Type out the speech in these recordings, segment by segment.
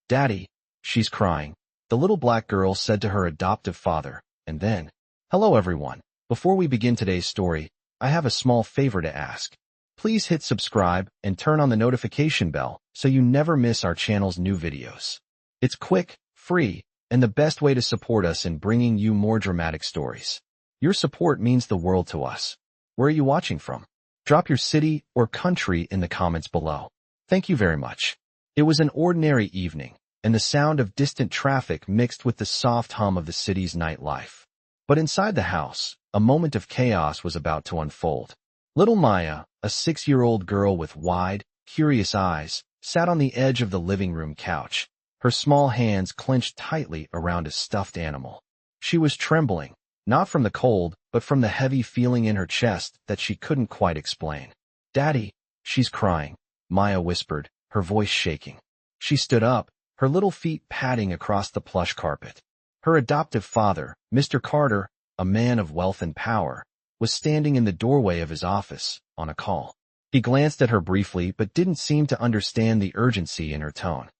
"Daddy, she's crying," the little black girl said to her adoptive father, and then, "Hello everyone. Before we begin today's story, I have a small favor to ask. Please hit subscribe and turn on the notification bell so you never miss our channel's new videos. It's quick, free, and the best way to support us in bringing you more dramatic stories. Your support means the world to us. Where are you watching from? Drop your city or country in the comments below. Thank you very much." It was an ordinary evening, and the sound of distant traffic mixed with the soft hum of the city's nightlife. But inside the house, a moment of chaos was about to unfold. Little Maya, a 6-year-old girl with wide, curious eyes, sat on the edge of the living room couch, her small hands clenched tightly around a stuffed animal. She was trembling, not from the cold, but from the heavy feeling in her chest that she couldn't quite explain. "Daddy, she's crying," Maya whispered, her voice shaking. She stood up, her little feet padding across the plush carpet. Her adoptive father, Mr. Carter, a man of wealth and power, was standing in the doorway of his office, on a call. He glanced at her briefly but didn't seem to understand the urgency in her tone.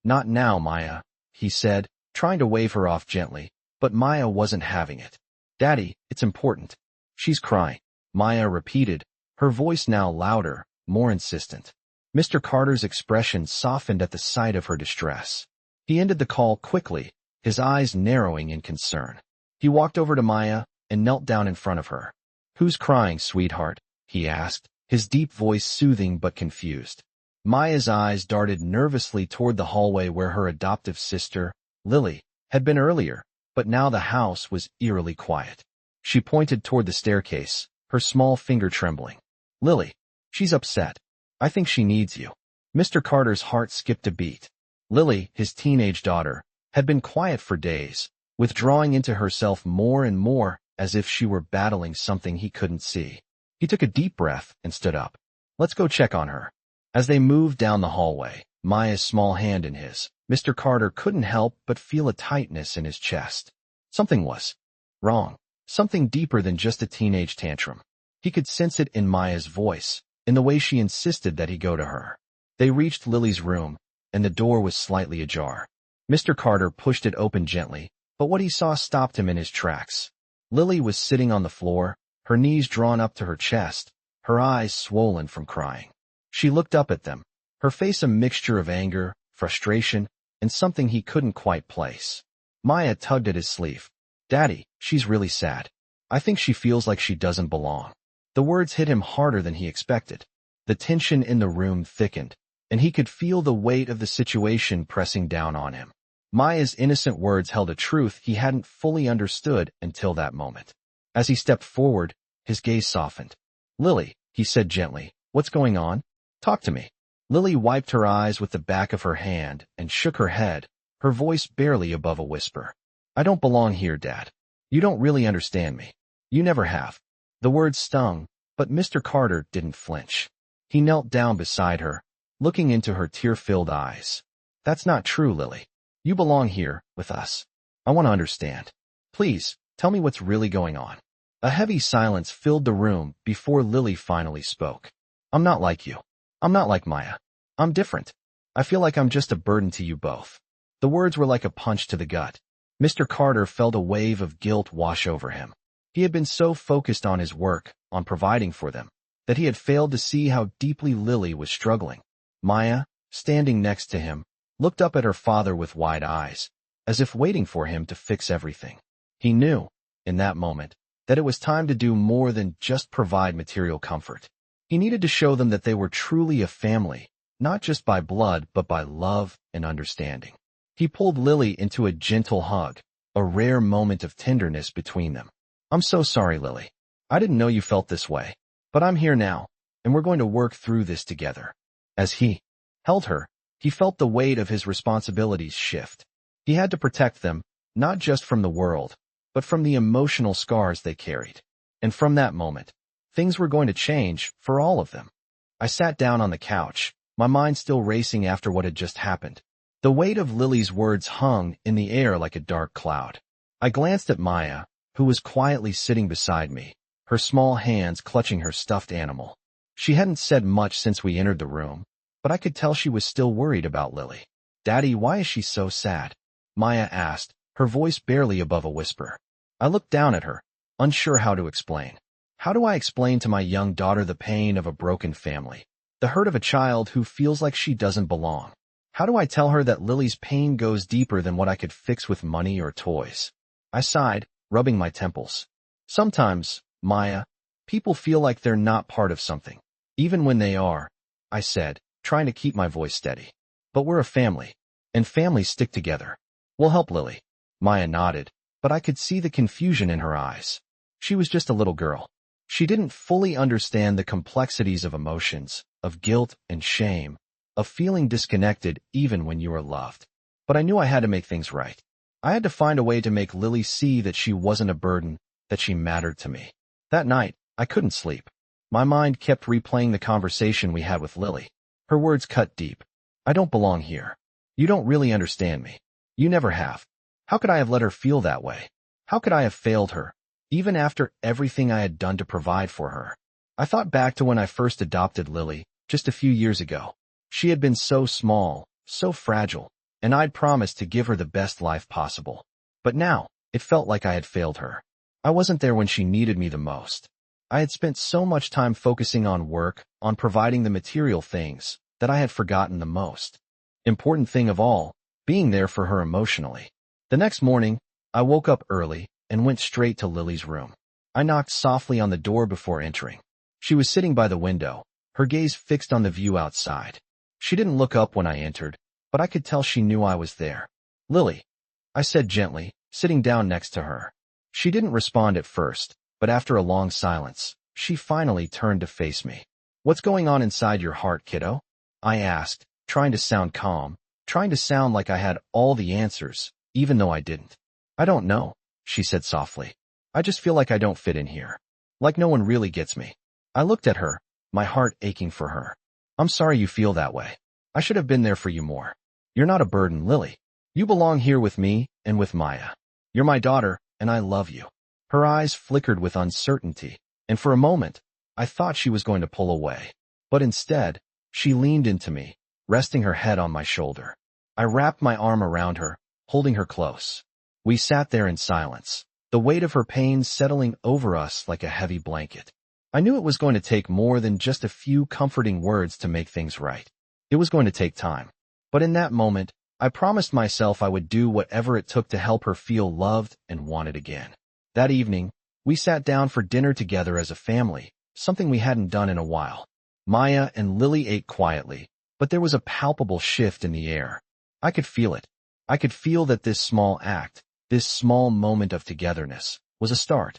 "Not now, Maya," he said, trying to wave her off gently, but Maya wasn't having it. "Daddy, it's important. She's crying," Maya repeated, her voice now louder, more insistent. Mr. Carter's expression softened at the sight of her distress. He ended the call quickly, his eyes narrowing in concern. He walked over to Maya and knelt down in front of her. "Who's crying, sweetheart?" he asked, his deep voice soothing but confused. Maya's eyes darted nervously toward the hallway where her adoptive sister, Lily, had been earlier, but now the house was eerily quiet. She pointed toward the staircase, her small finger trembling. "Lily, she's upset. I think she needs you." Mr. Carter's heart skipped a beat. Lily, his teenage daughter, had been quiet for days, withdrawing into herself more and more as if she were battling something he couldn't see. He took a deep breath and stood up. "Let's go check on her." As they moved down the hallway, Maya's small hand in his, Mr. Carter couldn't help but feel a tightness in his chest. Something was wrong, something deeper than just a teenage tantrum. He could sense it in Maya's voice, in the way she insisted that he go to her. They reached Lily's room, and the door was slightly ajar. Mr. Carter pushed it open gently, but what he saw stopped him in his tracks. Lily was sitting on the floor, her knees drawn up to her chest, her eyes swollen from crying. She looked up at them, her face a mixture of anger, frustration, and something he couldn't quite place. Maya tugged at his sleeve. "Daddy, she's really sad. I think she feels like she doesn't belong." The words hit him harder than he expected. The tension in the room thickened, and he could feel the weight of the situation pressing down on him. Maya's innocent words held a truth he hadn't fully understood until that moment. As he stepped forward, his gaze softened. "Lily," he said gently, "what's going on? Talk to me." Lily wiped her eyes with the back of her hand and shook her head, her voice barely above a whisper. "I don't belong here, Dad. You don't really understand me. You never have." The words stung, but Mr. Carter didn't flinch. He knelt down beside her, looking into her tear-filled eyes. "That's not true, Lily. You belong here, with us. I want to understand. Please, tell me what's really going on." A heavy silence filled the room before Lily finally spoke. "I'm not like you. I'm not like Maya. I'm different. I feel like I'm just a burden to you both." The words were like a punch to the gut. Mr. Carter felt a wave of guilt wash over him. He had been so focused on his work, on providing for them, that he had failed to see how deeply Lily was struggling. Maya, standing next to him, looked up at her father with wide eyes, as if waiting for him to fix everything. He knew, in that moment, that it was time to do more than just provide material comfort. He needed to show them that they were truly a family, not just by blood but by love and understanding. He pulled Lily into a gentle hug, a rare moment of tenderness between them. "I'm so sorry, Lily. I didn't know you felt this way. But I'm here now, and we're going to work through this together." As he held her, he felt the weight of his responsibilities shift. He had to protect them, not just from the world, but from the emotional scars they carried. And from that moment, things were going to change for all of them. I sat down on the couch, my mind still racing after what had just happened. The weight of Lily's words hung in the air like a dark cloud. I glanced at Maya, who was quietly sitting beside me, her small hands clutching her stuffed animal. She hadn't said much since we entered the room, but I could tell she was still worried about Lily. "Daddy, why is she so sad?" Maya asked, her voice barely above a whisper. I looked down at her, unsure how to explain. How do I explain to my young daughter the pain of a broken family, the hurt of a child who feels like she doesn't belong? How do I tell her that Lily's pain goes deeper than what I could fix with money or toys? I sighed, rubbing my temples. Sometimes, Maya, people feel like they're not part of something, even when they are, I said, trying to keep my voice steady. But we're a family, and families stick together. We'll help Lily. Maya nodded, but I could see the confusion in her eyes. She was just a little girl. She didn't fully understand the complexities of emotions, of guilt and shame, of feeling disconnected even when you are loved. But I knew I had to make things right. I had to find a way to make Lily see that she wasn't a burden, that she mattered to me. That night, I couldn't sleep. My mind kept replaying the conversation we had with Lily. Her words cut deep. "I don't belong here. You don't really understand me. You never have. How could I have let her feel that way? How could I have failed her, even after everything I had done to provide for her?" I thought back to when I first adopted Lily, just a few years ago. She had been so small, so fragile, and I'd promised to give her the best life possible. But now, it felt like I had failed her. I wasn't there when she needed me the most. I had spent so much time focusing on work, on providing the material things, that I had forgotten the most important thing of all, being there for her emotionally. The next morning, I woke up early and went straight to Lily's room. I knocked softly on the door before entering. She was sitting by the window, her gaze fixed on the view outside. She didn't look up when I entered, but I could tell she knew I was there. "Lily," I said gently, sitting down next to her. She didn't respond at first, but after a long silence, she finally turned to face me. "What's going on inside your heart, kiddo?" I asked, trying to sound calm, trying to sound like I had all the answers, even though I didn't. "I don't know," she said softly. "I just feel like I don't fit in here. Like no one really gets me." I looked at her, my heart aching for her. "I'm sorry you feel that way. I should have been there for you more. You're not a burden, Lily. You belong here with me and with Maya. You're my daughter, and I love you." Her eyes flickered with uncertainty, and for a moment, I thought she was going to pull away. But instead, she leaned into me, resting her head on my shoulder. I wrapped my arm around her, holding her close. We sat there in silence, the weight of her pain settling over us like a heavy blanket. I knew it was going to take more than just a few comforting words to make things right. It was going to take time. But in that moment, I promised myself I would do whatever it took to help her feel loved and wanted again. That evening, we sat down for dinner together as a family, something we hadn't done in a while. Maya and Lily ate quietly, but there was a palpable shift in the air. I could feel it. I could feel that this small act, this small moment of togetherness, was a start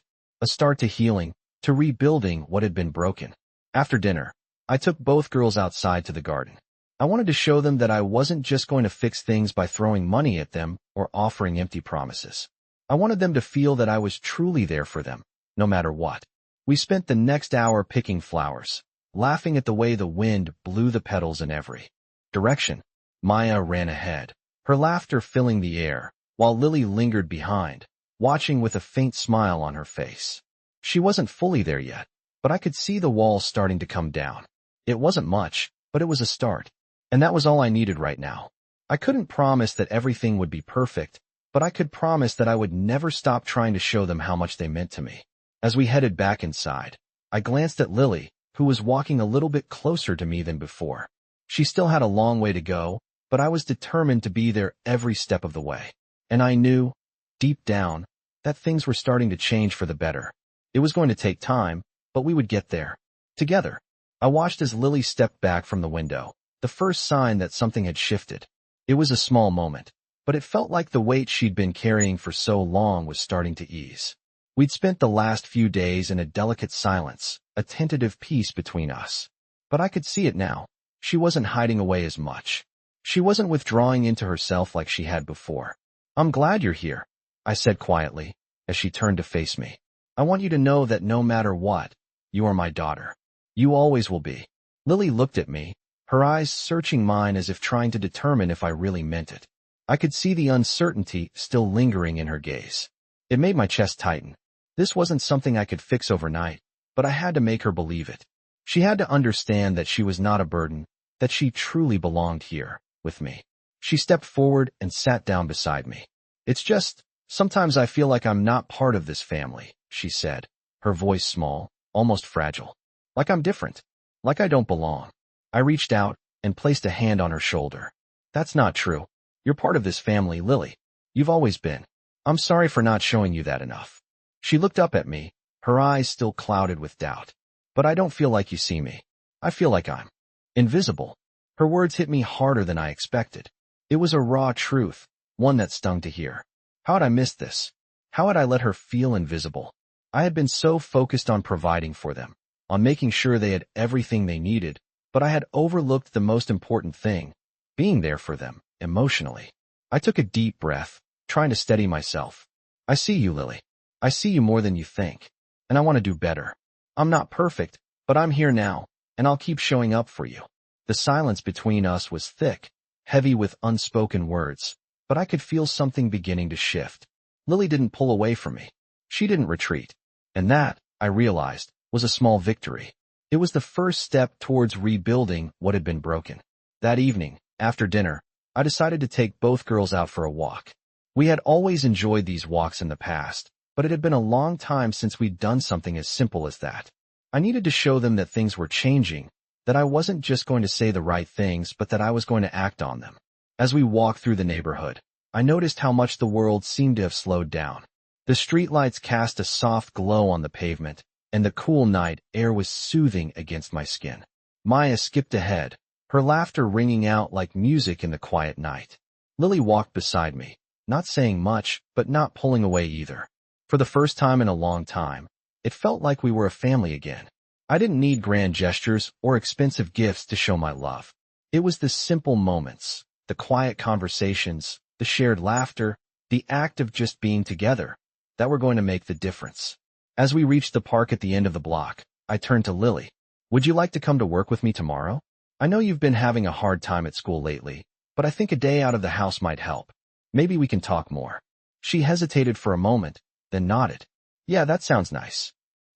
to healing, to rebuilding what had been broken. After dinner, I took both girls outside to the garden. I wanted to show them that I wasn't just going to fix things by throwing money at them or offering empty promises. I wanted them to feel that I was truly there for them, no matter what. We spent the next hour picking flowers, laughing at the way the wind blew the petals in every direction. Maya ran ahead, her laughter filling the air, while Lily lingered behind, watching with a faint smile on her face. She wasn't fully there yet, but I could see the walls starting to come down. It wasn't much, but it was a start. And that was all I needed right now. I couldn't promise that everything would be perfect, but I could promise that I would never stop trying to show them how much they meant to me. As we headed back inside, I glanced at Lily, who was walking a little bit closer to me than before. She still had a long way to go, but I was determined to be there every step of the way. And I knew, deep down, that things were starting to change for the better. It was going to take time, but we would get there. Together. I watched as Lily stepped back from the window, the first sign that something had shifted. It was a small moment, but it felt like the weight she'd been carrying for so long was starting to ease. We'd spent the last few days in a delicate silence, a tentative peace between us. But I could see it now. She wasn't hiding away as much. She wasn't withdrawing into herself like she had before. "I'm glad you're here," I said quietly, as she turned to face me. "I want you to know that no matter what, you are my daughter. You always will be." Lily looked at me, her eyes searching mine as if trying to determine if I really meant it. I could see the uncertainty still lingering in her gaze. It made my chest tighten. This wasn't something I could fix overnight, but I had to make her believe it. She had to understand that she was not a burden, that she truly belonged here, with me. She stepped forward and sat down beside me. It's just, sometimes I feel like I'm not part of this family, she said, her voice small, almost fragile. Like I'm different. Like I don't belong. I reached out and placed a hand on her shoulder. That's not true. You're part of this family, Lily. You've always been. I'm sorry for not showing you that enough. She looked up at me, her eyes still clouded with doubt. But I don't feel like you see me. I feel like I'm invisible. Her words hit me harder than I expected. It was a raw truth, one that stung to hear. How had I missed this? How had I let her feel invisible? I had been so focused on providing for them, on making sure they had everything they needed, but I had overlooked the most important thing, being there for them, emotionally. I took a deep breath, trying to steady myself. I see you, Lily. I see you more than you think, and I want to do better. I'm not perfect, but I'm here now, and I'll keep showing up for you. The silence between us was thick, heavy with unspoken words, but I could feel something beginning to shift. Lily didn't pull away from me. She didn't retreat. And that, I realized, was a small victory. It was the first step towards rebuilding what had been broken. That evening, after dinner, I decided to take both girls out for a walk. We had always enjoyed these walks in the past, but it had been a long time since we'd done something as simple as that. I needed to show them that things were changing, that I wasn't just going to say the right things, but that I was going to act on them. As we walked through the neighborhood, I noticed how much the world seemed to have slowed down. The streetlights cast a soft glow on the pavement, and the cool night air was soothing against my skin. Maya skipped ahead, her laughter ringing out like music in the quiet night. Lily walked beside me, not saying much, but not pulling away either. For the first time in a long time, it felt like we were a family again. I didn't need grand gestures or expensive gifts to show my love. It was the simple moments, the quiet conversations, the shared laughter, the act of just being together, that were going to make the difference. As we reached the park at the end of the block, I turned to Lily. Would you like to come to work with me tomorrow? I know you've been having a hard time at school lately, but I think a day out of the house might help. Maybe we can talk more. She hesitated for a moment, then nodded. Yeah, that sounds nice.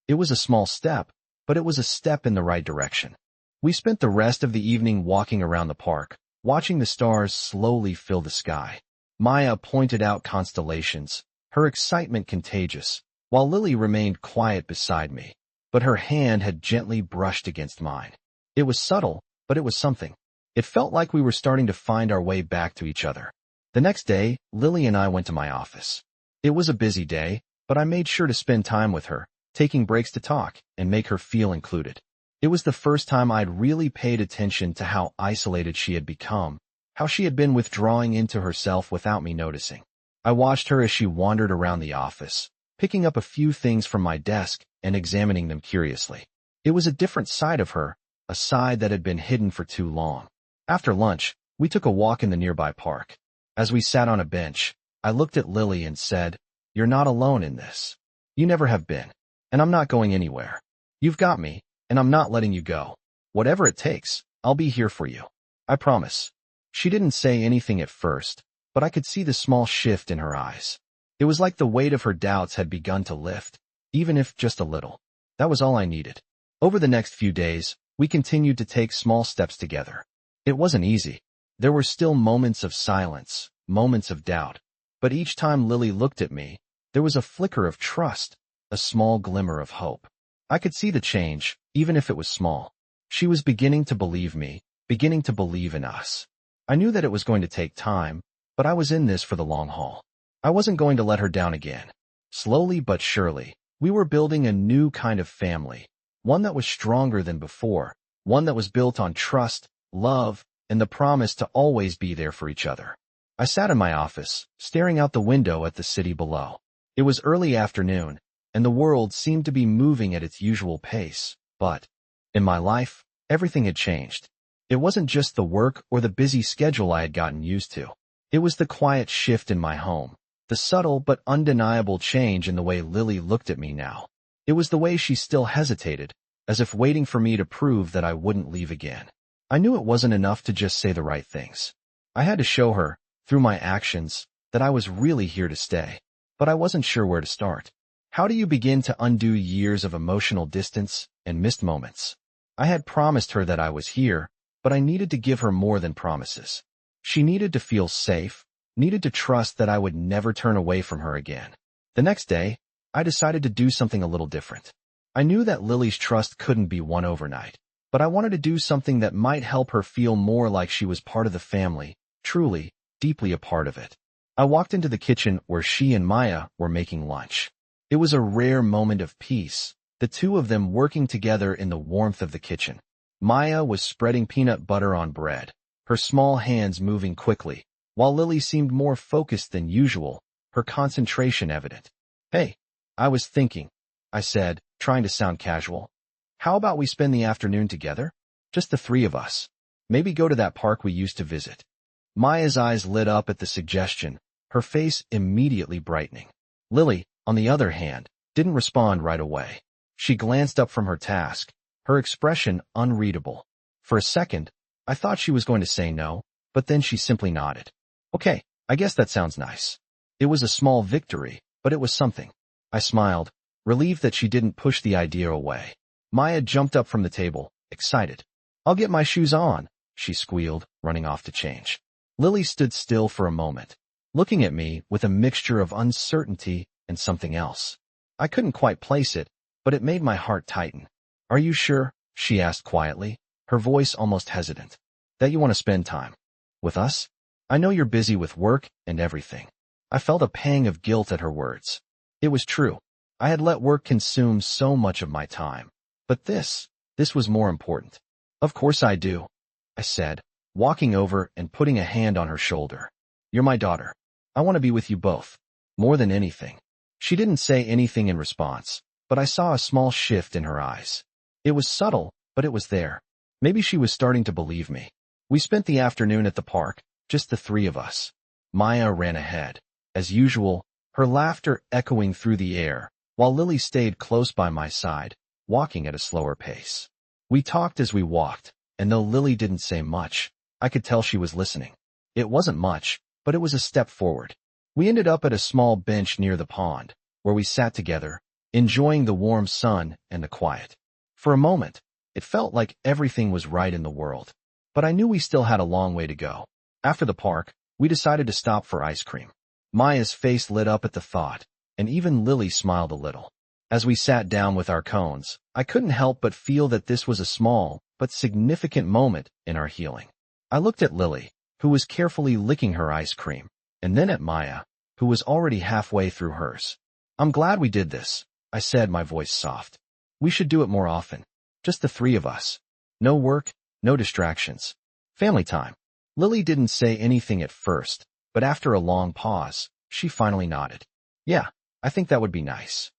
It was a small step, but it was a step in the right direction. We spent the rest of the evening walking around the park, watching the stars slowly fill the sky. Maya pointed out constellations, her excitement contagious, while Lily remained quiet beside me, but her hand had gently brushed against mine. It was subtle, but it was something. It felt like we were starting to find our way back to each other. The next day, Lily and I went to my office. It was a busy day, but I made sure to spend time with her, taking breaks to talk and make her feel included. It was the first time I'd really paid attention to how isolated she had become, how she had been withdrawing into herself without me noticing. I watched her as she wandered around the office, picking up a few things from my desk and examining them curiously. It was a different side of her, a side that had been hidden for too long. After lunch, we took a walk in the nearby park. As we sat on a bench, I looked at Lily and said, "You're not alone in this. You never have been. And I'm not going anywhere. You've got me, and I'm not letting you go. Whatever it takes, I'll be here for you. I promise." She didn't say anything at first, but I could see the small shift in her eyes. It was like the weight of her doubts had begun to lift, even if just a little. That was all I needed. Over the next few days, we continued to take small steps together. It wasn't easy. There were still moments of silence, moments of doubt. But each time Lily looked at me, there was a flicker of trust, a small glimmer of hope. I could see the change, even if it was small. She was beginning to believe me, beginning to believe in us. I knew that it was going to take time, but I was in this for the long haul. I wasn't going to let her down again. Slowly but surely, we were building a new kind of family, one that was stronger than before, one that was built on trust, love, and the promise to always be there for each other. I sat in my office, staring out the window at the city below. It was early afternoon, and the world seemed to be moving at its usual pace, but in my life, everything had changed. It wasn't just the work or the busy schedule I had gotten used to. It was the quiet shift in my home, the subtle but undeniable change in the way Lily looked at me now. It was the way she still hesitated, as if waiting for me to prove that I wouldn't leave again. I knew it wasn't enough to just say the right things. I had to show her, through my actions, that I was really here to stay. But I wasn't sure where to start. How do you begin to undo years of emotional distance and missed moments? I had promised her that I was here, but I needed to give her more than promises. She needed to feel safe, needed to trust that I would never turn away from her again. The next day, I decided to do something a little different. I knew that Lily's trust couldn't be won overnight, but I wanted to do something that might help her feel more like she was part of the family, truly, deeply a part of it. I walked into the kitchen where she and Maya were making lunch. It was a rare moment of peace, the two of them working together in the warmth of the kitchen. Maya was spreading peanut butter on bread, her small hands moving quickly, while Lily seemed more focused than usual, her concentration evident. "Hey, I was thinking," I said, trying to sound casual. "How about we spend the afternoon together? Just the three of us. Maybe go to that park we used to visit." Maya's eyes lit up at the suggestion, her face immediately brightening. Lily, on the other hand, didn't respond right away. She glanced up from her task, her expression unreadable. For a second, I thought she was going to say no, but then she simply nodded. "Okay, I guess that sounds nice." It was a small victory, but it was something. I smiled, relieved that she didn't push the idea away. Maya jumped up from the table, excited. "I'll get my shoes on," she squealed, running off to change. Lily stood still for a moment, looking at me with a mixture of uncertainty and something else. I couldn't quite place it, but it made my heart tighten. "Are you sure?" she asked quietly, her voice almost hesitant. "That you want to spend time with us? I know you're busy with work and everything." I felt a pang of guilt at her words. It was true. I had let work consume so much of my time. But this was more important. "Of course I do," I said, walking over and putting a hand on her shoulder. "You're my daughter. I want to be with you both. More than anything." She didn't say anything in response, but I saw a small shift in her eyes. It was subtle, but it was there. Maybe she was starting to believe me. We spent the afternoon at the park, just the three of us. Maya ran ahead. As usual, her laughter echoing through the air, while Lily stayed close by my side, walking at a slower pace. We talked as we walked, and though Lily didn't say much, I could tell she was listening. It wasn't much, but it was a step forward. We ended up at a small bench near the pond, where we sat together, enjoying the warm sun and the quiet. For a moment, it felt like everything was right in the world, but I knew we still had a long way to go. After the park, we decided to stop for ice cream. Maya's face lit up at the thought, and even Lily smiled a little. As we sat down with our cones, I couldn't help but feel that this was a small but significant moment in our healing. I looked at Lily, who was carefully licking her ice cream, and then at Maya, who was already halfway through hers. "I'm glad we did this," I said, my voice soft. "We should do it more often. Just the three of us. No work, no distractions. Family time." Lily didn't say anything at first, but after a long pause, she finally nodded. "Yeah, I think that would be nice."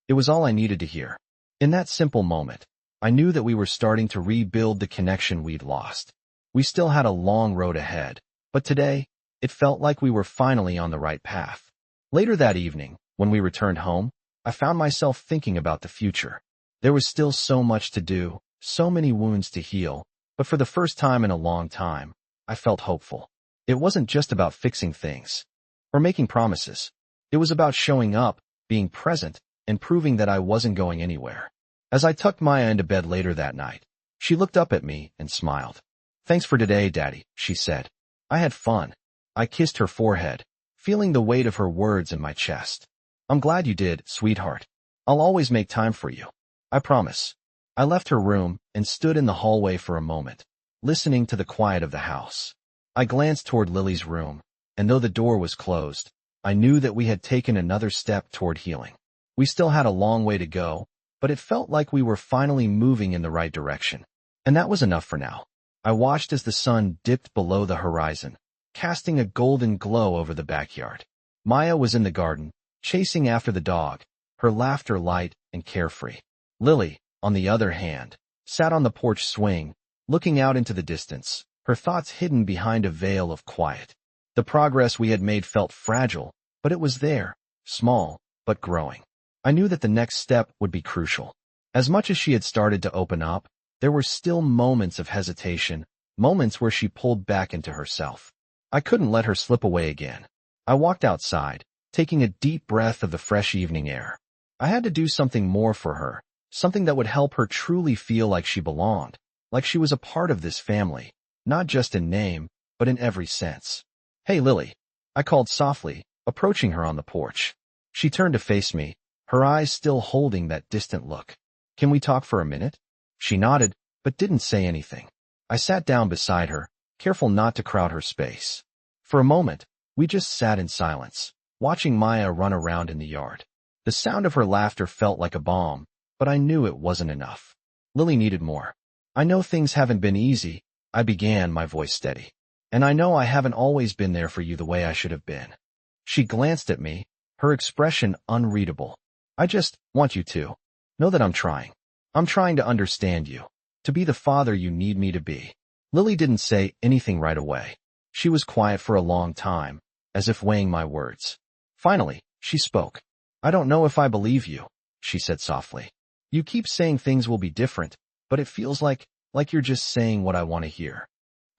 It was all I needed to hear. In that simple moment, I knew that we were starting to rebuild the connection we'd lost. We still had a long road ahead, but today, it felt like we were finally on the right path. Later that evening, when we returned home, I found myself thinking about the future. There was still so much to do, so many wounds to heal, but for the first time in a long time, I felt hopeful. It wasn't just about fixing things or making promises. It was about showing up, being present, and proving that I wasn't going anywhere. As I tucked Maya into bed later that night, she looked up at me and smiled. "Thanks for today, Daddy," she said. "I had fun." I kissed her forehead, feeling the weight of her words in my chest. "I'm glad you did, sweetheart. I'll always make time for you. I promise." I left her room and stood in the hallway for a moment, listening to the quiet of the house. I glanced toward Lily's room, and though the door was closed, I knew that we had taken another step toward healing. We still had a long way to go, but it felt like we were finally moving in the right direction. And that was enough for now. I watched as the sun dipped below the horizon, casting a golden glow over the backyard. Maya was in the garden, chasing after the dog, her laughter light and carefree. Lily, on the other hand, sat on the porch swing, looking out into the distance, her thoughts hidden behind a veil of quiet. The progress we had made felt fragile, but it was there, small, but growing. I knew that the next step would be crucial. As much as she had started to open up, there were still moments of hesitation, moments where she pulled back into herself. I couldn't let her slip away again. I walked outside, taking a deep breath of the fresh evening air. I had to do something more for her, something that would help her truly feel like she belonged, like she was a part of this family, not just in name, but in every sense. "Hey, Lily," I called softly, approaching her on the porch. She turned to face me, her eyes still holding that distant look. "Can we talk for a minute?" She nodded, but didn't say anything. I sat down beside her, careful not to crowd her space. For a moment, we just sat in silence, watching Maya run around in the yard. The sound of her laughter felt like a balm, but I knew it wasn't enough. Lily needed more. "I know things haven't been easy," I began, my voice steady. "And I know I haven't always been there for you the way I should have been." She glanced at me, her expression unreadable. "I just want you to know that I'm trying. I'm trying to understand you, to be the father you need me to be." Lily didn't say anything right away. She was quiet for a long time, as if weighing my words. Finally, she spoke. "I don't know if I believe you," she said softly. "You keep saying things will be different, but it feels like you're just saying what I want to hear."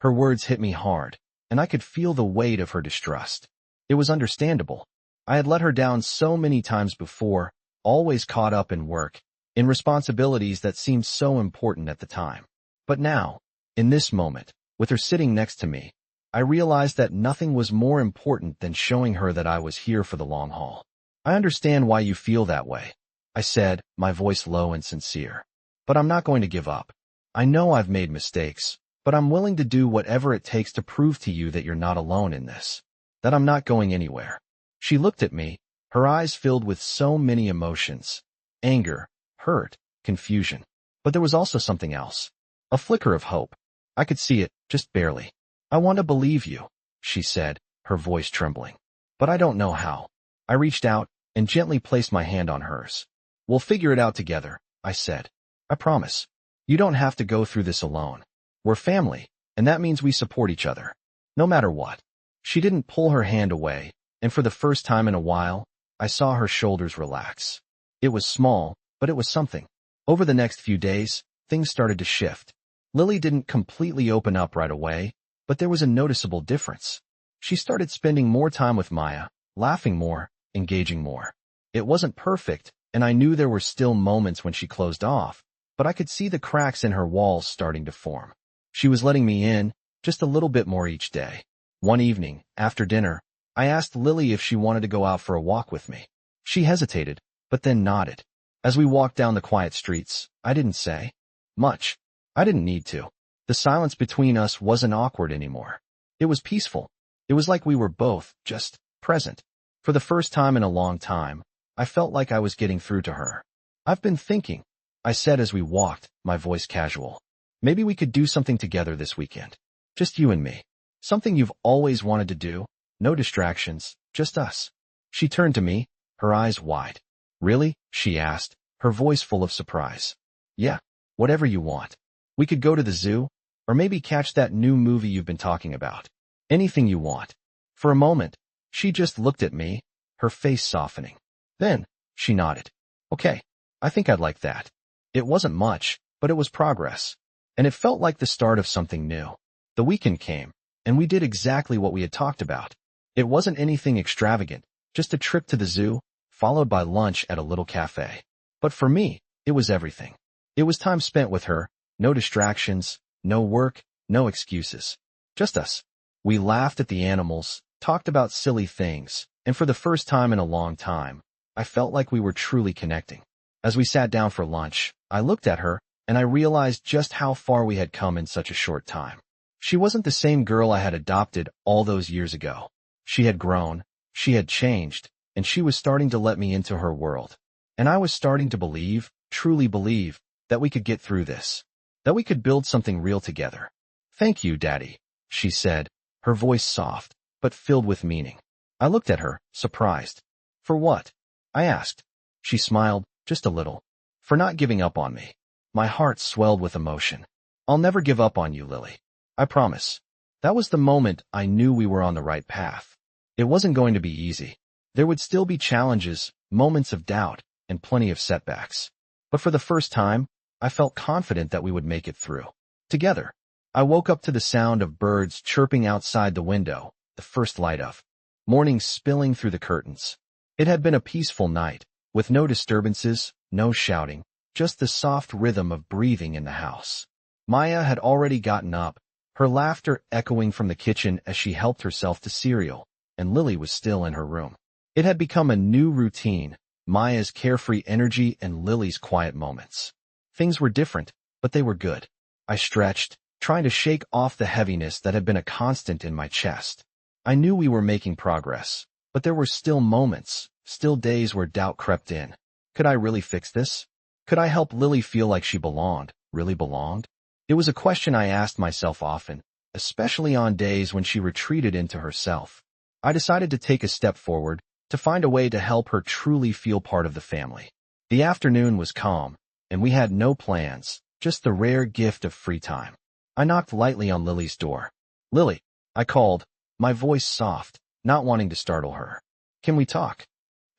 Her words hit me hard, and I could feel the weight of her distrust. It was understandable. I had let her down so many times before, always caught up in work, in responsibilities that seemed so important at the time. But now, in this moment, with her sitting next to me, I realized that nothing was more important than showing her that I was here for the long haul. "I understand why you feel that way," I said, my voice low and sincere. "But I'm not going to give up. I know I've made mistakes, but I'm willing to do whatever it takes to prove to you that you're not alone in this, that I'm not going anywhere." She looked at me, her eyes filled with so many emotions: anger, hurt, confusion. But there was also something else. A flicker of hope. I could see it, just barely. "I want to believe you," she said, her voice trembling. "But I don't know how." I reached out and gently placed my hand on hers. "We'll figure it out together," I said. "I promise. You don't have to go through this alone. We're family, and that means we support each other, no matter what." She didn't pull her hand away, and for the first time in a while, I saw her shoulders relax. It was small, but it was something. Over the next few days, things started to shift. Lily didn't completely open up right away, but there was a noticeable difference. She started spending more time with Maya, laughing more, engaging more. It wasn't perfect, and I knew there were still moments when she closed off, but I could see the cracks in her walls starting to form. She was letting me in, just a little bit more each day. One evening, after dinner, I asked Lily if she wanted to go out for a walk with me. She hesitated, but then nodded. As we walked down the quiet streets, I didn't say much. I didn't need to. The silence between us wasn't awkward anymore. It was peaceful. It was like we were both just present. For the first time in a long time, I felt like I was getting through to her. "I've been thinking," I said as we walked, my voice casual. "Maybe we could do something together this weekend. Just you and me. Something you've always wanted to do. No distractions, just us." She turned to me, her eyes wide. "Really?" she asked, her voice full of surprise. "Yeah, whatever you want. We could go to the zoo, or maybe catch that new movie you've been talking about. Anything you want." For a moment, she just looked at me, her face softening. Then, she nodded. "Okay, I think I'd like that." It wasn't much, but it was progress. And it felt like the start of something new. The weekend came, and we did exactly what we had talked about. It wasn't anything extravagant, just a trip to the zoo, followed by lunch at a little cafe. But for me, it was everything. It was time spent with her, no distractions, no work, no excuses. Just us. We laughed at the animals, talked about silly things, and for the first time in a long time, I felt like we were truly connecting. As we sat down for lunch, I looked at her, and I realized just how far we had come in such a short time. She wasn't the same girl I had adopted all those years ago. She had grown, she had changed, and she was starting to let me into her world. And I was starting to believe, truly believe, that we could get through this, that we could build something real together. "Thank you, Daddy," she said, her voice soft, but filled with meaning. I looked at her, surprised. "For what?" I asked. She smiled, just a little. "For not giving up on me." My heart swelled with emotion. "I'll never give up on you, Lily. I promise." That was the moment I knew we were on the right path. It wasn't going to be easy. There would still be challenges, moments of doubt, and plenty of setbacks. But for the first time, I felt confident that we would make it through. Together. I woke up to the sound of birds chirping outside the window, the first light of morning spilling through the curtains. It had been a peaceful night, with no disturbances, no shouting, just the soft rhythm of breathing in the house. Maya had already gotten up, her laughter echoing from the kitchen as she helped herself to cereal, and Lily was still in her room. It had become a new routine, Maya's carefree energy and Lily's quiet moments. Things were different, but they were good. I stretched, trying to shake off the heaviness that had been a constant in my chest. I knew we were making progress, but there were still moments, still days where doubt crept in. Could I really fix this? Could I help Lily feel like she belonged, really belonged? It was a question I asked myself often, especially on days when she retreated into herself. I decided to take a step forward, to find a way to help her truly feel part of the family. The afternoon was calm, and we had no plans, just the rare gift of free time. I knocked lightly on Lily's door. "Lily," I called, my voice soft, not wanting to startle her. "Can we talk?"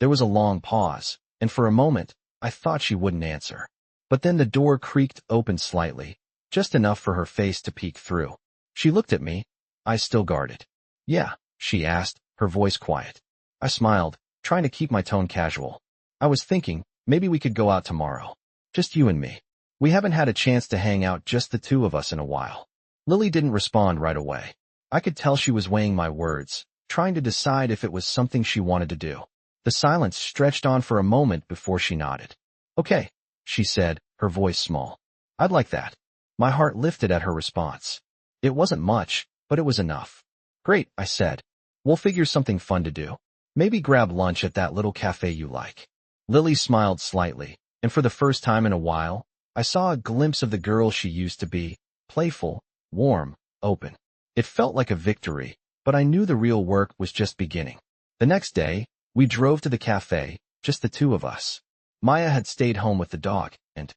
There was a long pause, and for a moment, I thought she wouldn't answer. But then the door creaked open slightly, just enough for her face to peek through. She looked at me, eyes still guarded. "Yeah," she asked, her voice quiet. I smiled, trying to keep my tone casual. "I was thinking, maybe we could go out tomorrow. Just you and me. We haven't had a chance to hang out just the two of us in a while." Lily didn't respond right away. I could tell she was weighing my words, trying to decide if it was something she wanted to do. The silence stretched on for a moment before she nodded. "Okay," she said, her voice small. "I'd like that." My heart lifted at her response. It wasn't much, but it was enough. "Great," I said. "We'll figure something fun to do. Maybe grab lunch at that little cafe you like." Lily smiled slightly, and for the first time in a while, I saw a glimpse of the girl she used to be, playful, warm, open. It felt like a victory, but I knew the real work was just beginning. The next day, we drove to the cafe, just the two of us. Maya had stayed home with the dog, and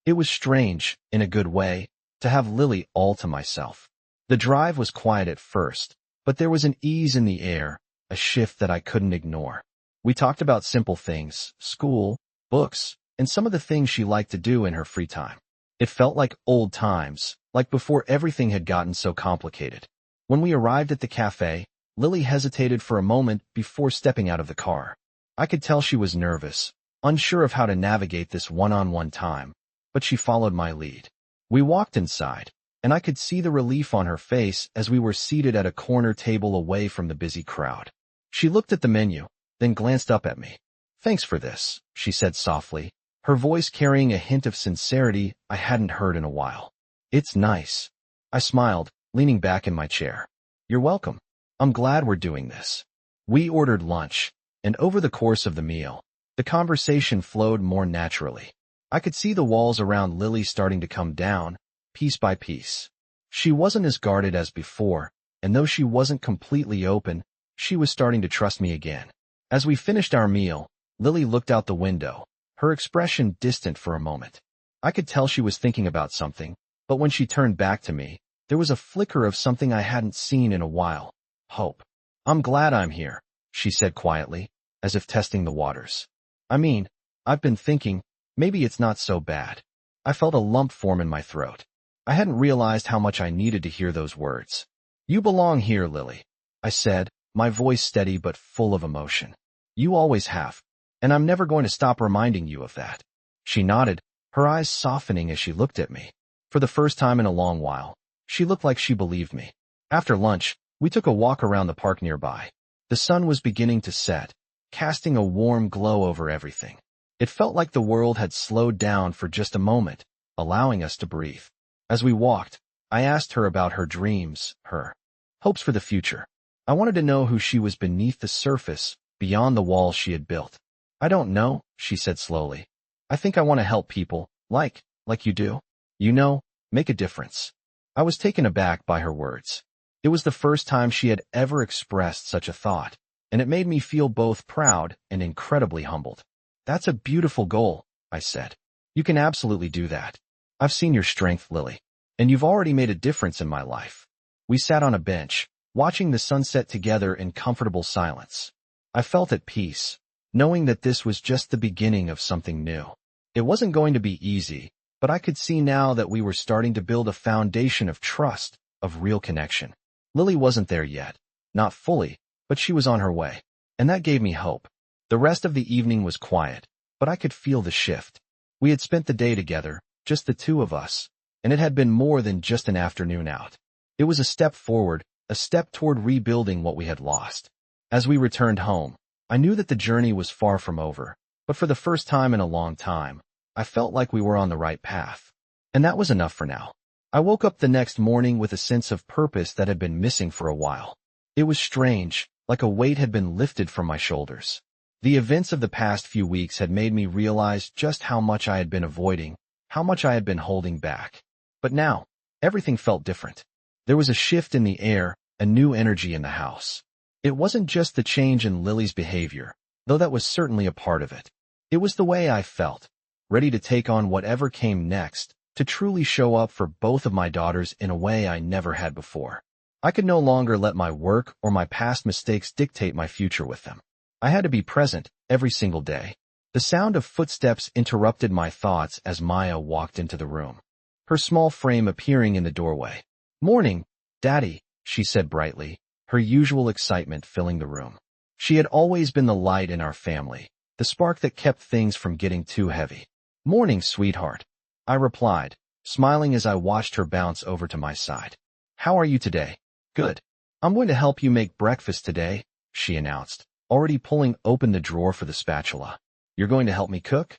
it was strange, in a good way, to have Lily all to myself. The drive was quiet at first, but there was an ease in the air, a shift that I couldn't ignore. We talked about simple things, school, books, and some of the things she liked to do in her free time. It felt like old times, like before everything had gotten so complicated. When we arrived at the cafe, Lily hesitated for a moment before stepping out of the car. I could tell she was nervous, unsure of how to navigate this one-on-one time, but she followed my lead. We walked inside, and I could see the relief on her face as we were seated at a corner table away from the busy crowd. She looked at the menu, then glanced up at me. "Thanks for this," she said softly, her voice carrying a hint of sincerity I hadn't heard in a while. "It's nice." I smiled, leaning back in my chair. "You're welcome. I'm glad we're doing this." We ordered lunch, and over the course of the meal, the conversation flowed more naturally. I could see the walls around Lily starting to come down, piece by piece. She wasn't as guarded as before, and though she wasn't completely open, she was starting to trust me again. As we finished our meal, Lily looked out the window, her expression distant for a moment. I could tell she was thinking about something, but when she turned back to me, there was a flicker of something I hadn't seen in a while. Hope. "I'm glad I'm here," she said quietly, as if testing the waters. "I mean, I've been thinking, maybe it's not so bad." I felt a lump form in my throat. I hadn't realized how much I needed to hear those words. "You belong here, Lily," I said, my voice steady but full of emotion. "You always have, and I'm never going to stop reminding you of that." She nodded, her eyes softening as she looked at me. For the first time in a long while, she looked like she believed me. After lunch, we took a walk around the park nearby. The sun was beginning to set, casting a warm glow over everything. It felt like the world had slowed down for just a moment, allowing us to breathe. As we walked, I asked her about her dreams, her hopes for the future. I wanted to know who she was beneath the surface, beyond the walls she had built. "I don't know," she said slowly. "I think I want to help people, like you do. You know, make a difference." I was taken aback by her words. It was the first time she had ever expressed such a thought, and it made me feel both proud and incredibly humbled. "That's a beautiful goal," I said. "You can absolutely do that. I've seen your strength, Lily, and you've already made a difference in my life." We sat on a bench, watching the sunset together in comfortable silence. I felt at peace, knowing that this was just the beginning of something new. It wasn't going to be easy, but I could see now that we were starting to build a foundation of trust, of real connection. Lily wasn't there yet, not fully, but she was on her way, and that gave me hope. The rest of the evening was quiet, but I could feel the shift. We had spent the day together, just the two of us, and it had been more than just an afternoon out. It was a step forward, a step toward rebuilding what we had lost. As we returned home, I knew that the journey was far from over, but for the first time in a long time, I felt like we were on the right path. And that was enough for now. I woke up the next morning with a sense of purpose that had been missing for a while. It was strange, like a weight had been lifted from my shoulders. The events of the past few weeks had made me realize just how much I had been avoiding, how much I had been holding back. But now, everything felt different. There was a shift in the air, a new energy in the house. It wasn't just the change in Lily's behavior, though that was certainly a part of it. It was the way I felt, ready to take on whatever came next, to truly show up for both of my daughters in a way I never had before. I could no longer let my work or my past mistakes dictate my future with them. I had to be present every single day. The sound of footsteps interrupted my thoughts as Maya walked into the room, her small frame appearing in the doorway. "Morning, Daddy," she said brightly, her usual excitement filling the room. She had always been the light in our family, the spark that kept things from getting too heavy. "Morning, sweetheart," I replied, smiling as I watched her bounce over to my side. "How are you today?" "Good. I'm going to help you make breakfast today," she announced, already pulling open the drawer for the spatula. "You're going to help me cook?"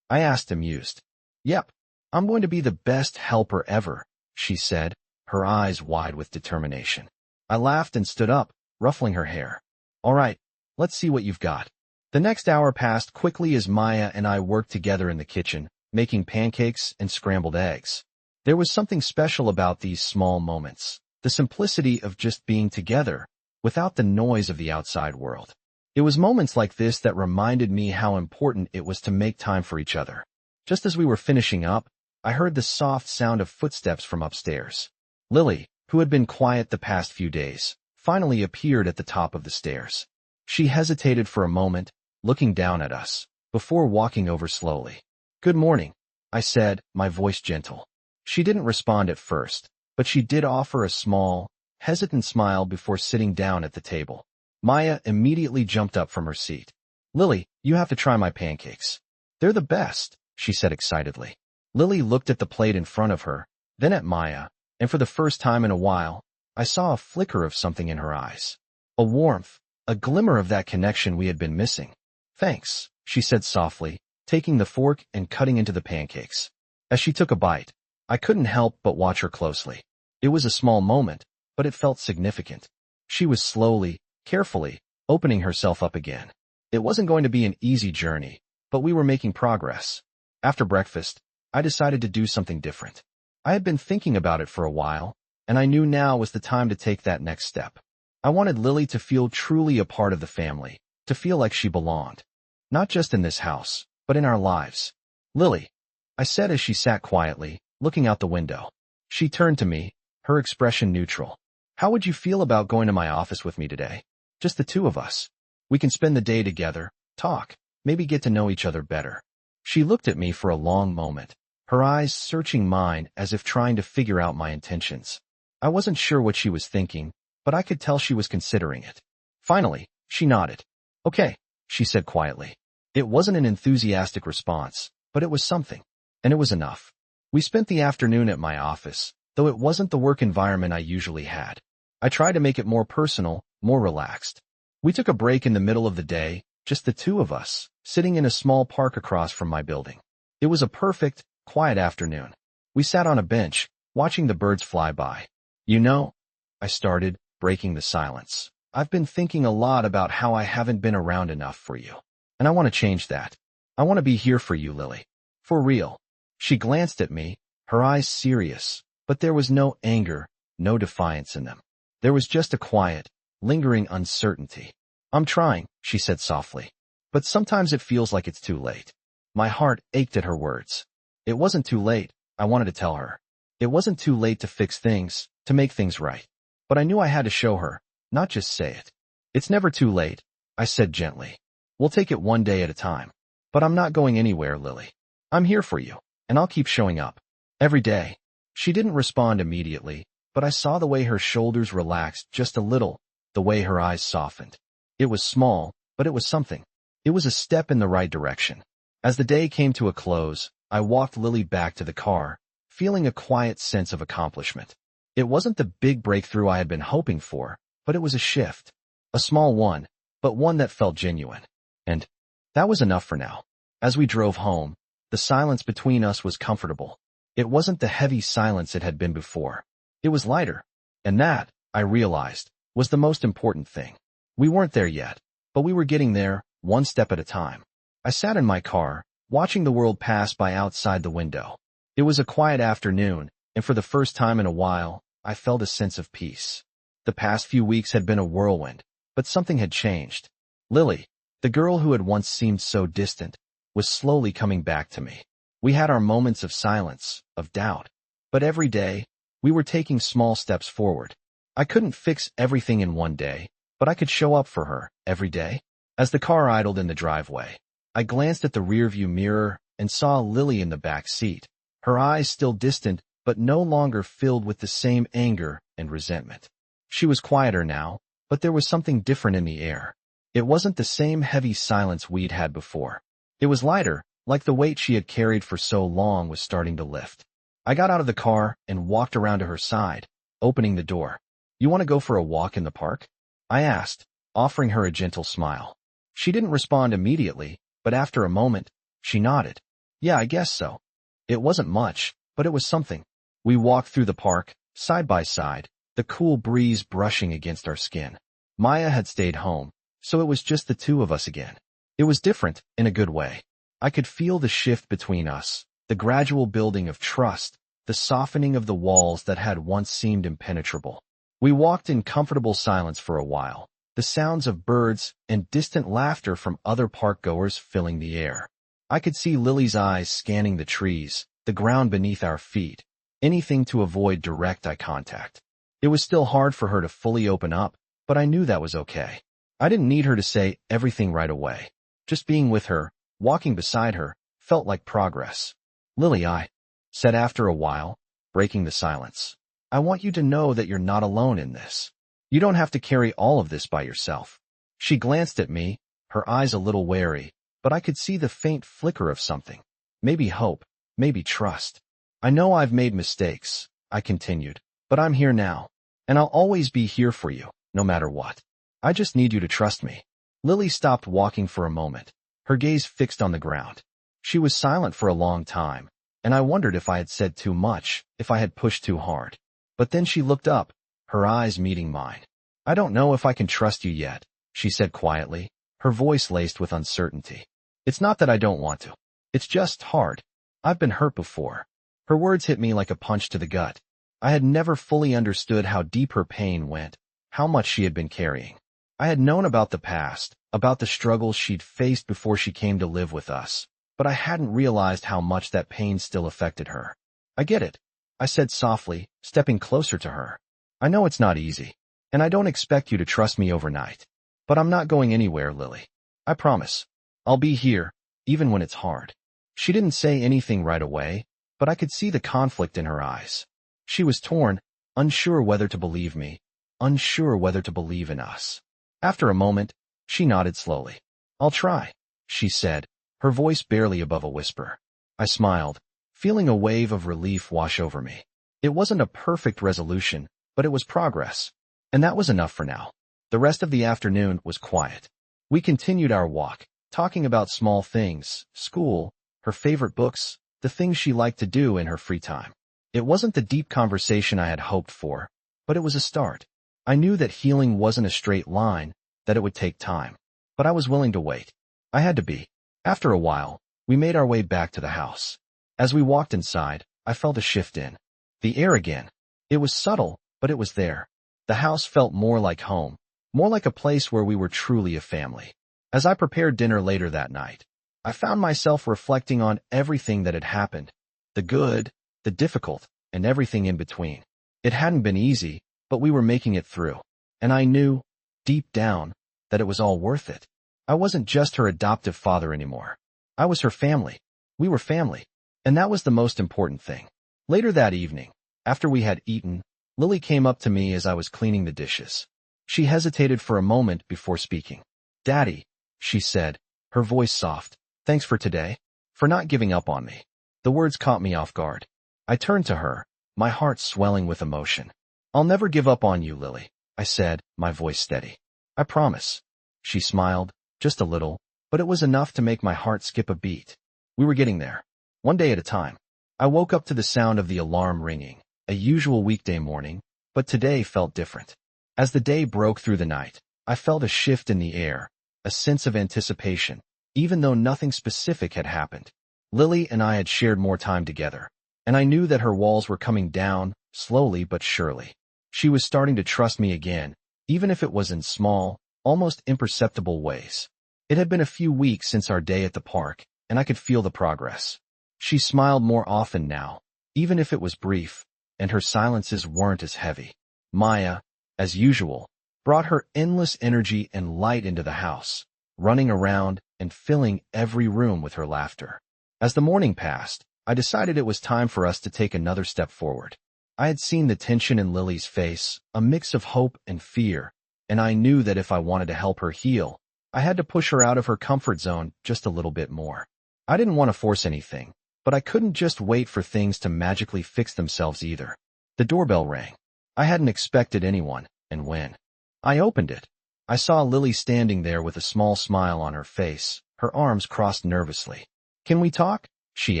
I asked, amused. "Yep. I'm going to be the best helper ever," she said, her eyes wide with determination. I laughed and stood up, ruffling her hair. "All right, let's see what you've got." The next hour passed quickly as Maya and I worked together in the kitchen, making pancakes and scrambled eggs. There was something special about these small moments, the simplicity of just being together, without the noise of the outside world. It was moments like this that reminded me how important it was to make time for each other. Just as we were finishing up, I heard the soft sound of footsteps from upstairs. Lily, who had been quiet the past few days, finally appeared at the top of the stairs. She hesitated for a moment, looking down at us, before walking over slowly. "Good morning," I said, my voice gentle. She didn't respond at first, but she did offer a small, hesitant smile before sitting down at the table. Maya immediately jumped up from her seat. "Lily, you have to try my pancakes. They're the best," she said excitedly. Lily looked at the plate in front of her, then at Maya, and for the first time in a while, I saw a flicker of something in her eyes. A warmth, a glimmer of that connection we had been missing. "Thanks," she said softly, taking the fork and cutting into the pancakes. As she took a bite, I couldn't help but watch her closely. It was a small moment, but it felt significant. She was slowly, carefully, opening herself up again. It wasn't going to be an easy journey, but we were making progress. After breakfast, I decided to do something different. I had been thinking about it for a while, and I knew now was the time to take that next step. I wanted Lily to feel truly a part of the family, to feel like she belonged. Not just in this house, but in our lives. "Lily," I said as she sat quietly, looking out the window. She turned to me, her expression neutral. "How would you feel about going to my office with me today? Just the two of us. We can spend the day together, talk, maybe get to know each other better." She looked at me for a long moment, her eyes searching mine as if trying to figure out my intentions. I wasn't sure what she was thinking, but I could tell she was considering it. Finally, she nodded. "Okay," she said quietly. It wasn't an enthusiastic response, but it was something, and it was enough. We spent the afternoon at my office, though it wasn't the work environment I usually had. I tried to make it more personal, more relaxed. We took a break in the middle of the day, just the two of us, sitting in a small park across from my building. It was a perfect, quiet afternoon. We sat on a bench, watching the birds fly by. "You know," I started, breaking the silence, "I've been thinking a lot about how I haven't been around enough for you. And I want to change that. I want to be here for you, Lily. For real." She glanced at me, her eyes serious, but there was no anger, no defiance in them. There was just a quiet, lingering uncertainty. "I'm trying," she said softly. "But sometimes it feels like it's too late." My heart ached at her words. It wasn't too late, I wanted to tell her. It wasn't too late to fix things, to make things right. But I knew I had to show her, not just say it. "It's never too late," I said gently. "We'll take it one day at a time. But I'm not going anywhere, Lily. I'm here for you, and I'll keep showing up. Every day." She didn't respond immediately, but I saw the way her shoulders relaxed just a little, the way her eyes softened. It was small, but it was something. It was a step in the right direction. As the day came to a close, I walked Lily back to the car, feeling a quiet sense of accomplishment. It wasn't the big breakthrough I had been hoping for, but it was a shift. A small one, but one that felt genuine. And that was enough for now. As we drove home, the silence between us was comfortable. It wasn't the heavy silence it had been before. It was lighter. And that, I realized, was the most important thing. We weren't there yet, but we were getting there, one step at a time. I sat in my car, watching the world pass by outside the window. It was a quiet afternoon, and for the first time in a while, I felt a sense of peace. The past few weeks had been a whirlwind, but something had changed. Lily, the girl who had once seemed so distant, was slowly coming back to me. We had our moments of silence, of doubt, but every day, we were taking small steps forward. I couldn't fix everything in one day, but I could show up for her, every day. As the car idled in the driveway, I glanced at the rearview mirror and saw Lily in the back seat, her eyes still distant but no longer filled with the same anger and resentment. She was quieter now, but there was something different in the air. It wasn't the same heavy silence we'd had before. It was lighter, like the weight she had carried for so long was starting to lift. I got out of the car and walked around to her side, opening the door. "You want to go for a walk in the park?" I asked, offering her a gentle smile. She didn't respond immediately, but after a moment, she nodded. "Yeah, I guess so." It wasn't much, but it was something. We walked through the park, side by side, the cool breeze brushing against our skin. Maya had stayed home, so it was just the two of us again. It was different, in a good way. I could feel the shift between us, the gradual building of trust, the softening of the walls that had once seemed impenetrable. We walked in comfortable silence for a while, the sounds of birds and distant laughter from other park-goers filling the air. I could see Lily's eyes scanning the trees, the ground beneath our feet, anything to avoid direct eye contact. It was still hard for her to fully open up, but I knew that was okay. I didn't need her to say everything right away. Just being with her, walking beside her, felt like progress. "Lily," I said after a while, breaking the silence, "I want you to know that you're not alone in this. You don't have to carry all of this by yourself." She glanced at me, her eyes a little wary, but I could see the faint flicker of something. Maybe hope, maybe trust. "I know I've made mistakes," I continued, "but I'm here now, and I'll always be here for you, no matter what. I just need you to trust me." Lily stopped walking for a moment, her gaze fixed on the ground. She was silent for a long time, and I wondered if I had said too much, if I had pushed too hard. But then she looked up, her eyes meeting mine. "I don't know if I can trust you yet," she said quietly, her voice laced with uncertainty. "It's not that I don't want to. It's just hard. I've been hurt before." Her words hit me like a punch to the gut. I had never fully understood how deep her pain went, how much she had been carrying. I had known about the past, about the struggles she'd faced before she came to live with us, but I hadn't realized how much that pain still affected her. "I get it," I said softly, stepping closer to her. "I know it's not easy, and I don't expect you to trust me overnight. But I'm not going anywhere, Lily. I promise. I'll be here, even when it's hard." She didn't say anything right away, but I could see the conflict in her eyes. She was torn, unsure whether to believe me, unsure whether to believe in us. After a moment, she nodded slowly. "I'll try," she said, her voice barely above a whisper. I smiled, feeling a wave of relief wash over me. It wasn't a perfect resolution, but it was progress. And that was enough for now. The rest of the afternoon was quiet. We continued our walk, talking about small things, school, her favorite books, the things she liked to do in her free time. It wasn't the deep conversation I had hoped for, but it was a start. I knew that healing wasn't a straight line, that it would take time. But I was willing to wait. I had to be. After a while, we made our way back to the house. As we walked inside, I felt a shift in the air again. It was subtle, but it was there. The house felt more like home, more like a place where we were truly a family. As I prepared dinner later that night, I found myself reflecting on everything that had happened, the good, the difficult, and everything in between. It hadn't been easy, but we were making it through. And I knew, deep down, that it was all worth it. I wasn't just her adoptive father anymore. I was her family. We were family. And that was the most important thing. Later that evening, after we had eaten, Lily came up to me as I was cleaning the dishes. She hesitated for a moment before speaking. "Daddy," she said, her voice soft, "thanks for today, for not giving up on me." The words caught me off guard. I turned to her, my heart swelling with emotion. I'll never give up on you, Lily, I said, my voice steady. I promise. She smiled, just a little, but it was enough to make my heart skip a beat. We were getting there, one day at a time. I woke up to the sound of the alarm ringing, a usual weekday morning, but today felt different. As the day broke through the night, I felt a shift in the air, a sense of anticipation, even though nothing specific had happened. Lily and I had shared more time together, and I knew that her walls were coming down, slowly but surely. She was starting to trust me again, even if it was in small, almost imperceptible ways. It had been a few weeks since our day at the park, and I could feel the progress. She smiled more often now, even if it was brief, and her silences weren't as heavy. Maya, as usual, brought her endless energy and light into the house, running around and filling every room with her laughter. As the morning passed, I decided it was time for us to take another step forward. I had seen the tension in Lily's face, a mix of hope and fear, and I knew that if I wanted to help her heal, I had to push her out of her comfort zone just a little bit more. I didn't want to force anything, but I couldn't just wait for things to magically fix themselves either. The doorbell rang. I hadn't expected anyone, and when I opened it, I saw Lily standing there with a small smile on her face, her arms crossed nervously. "Can we talk?" she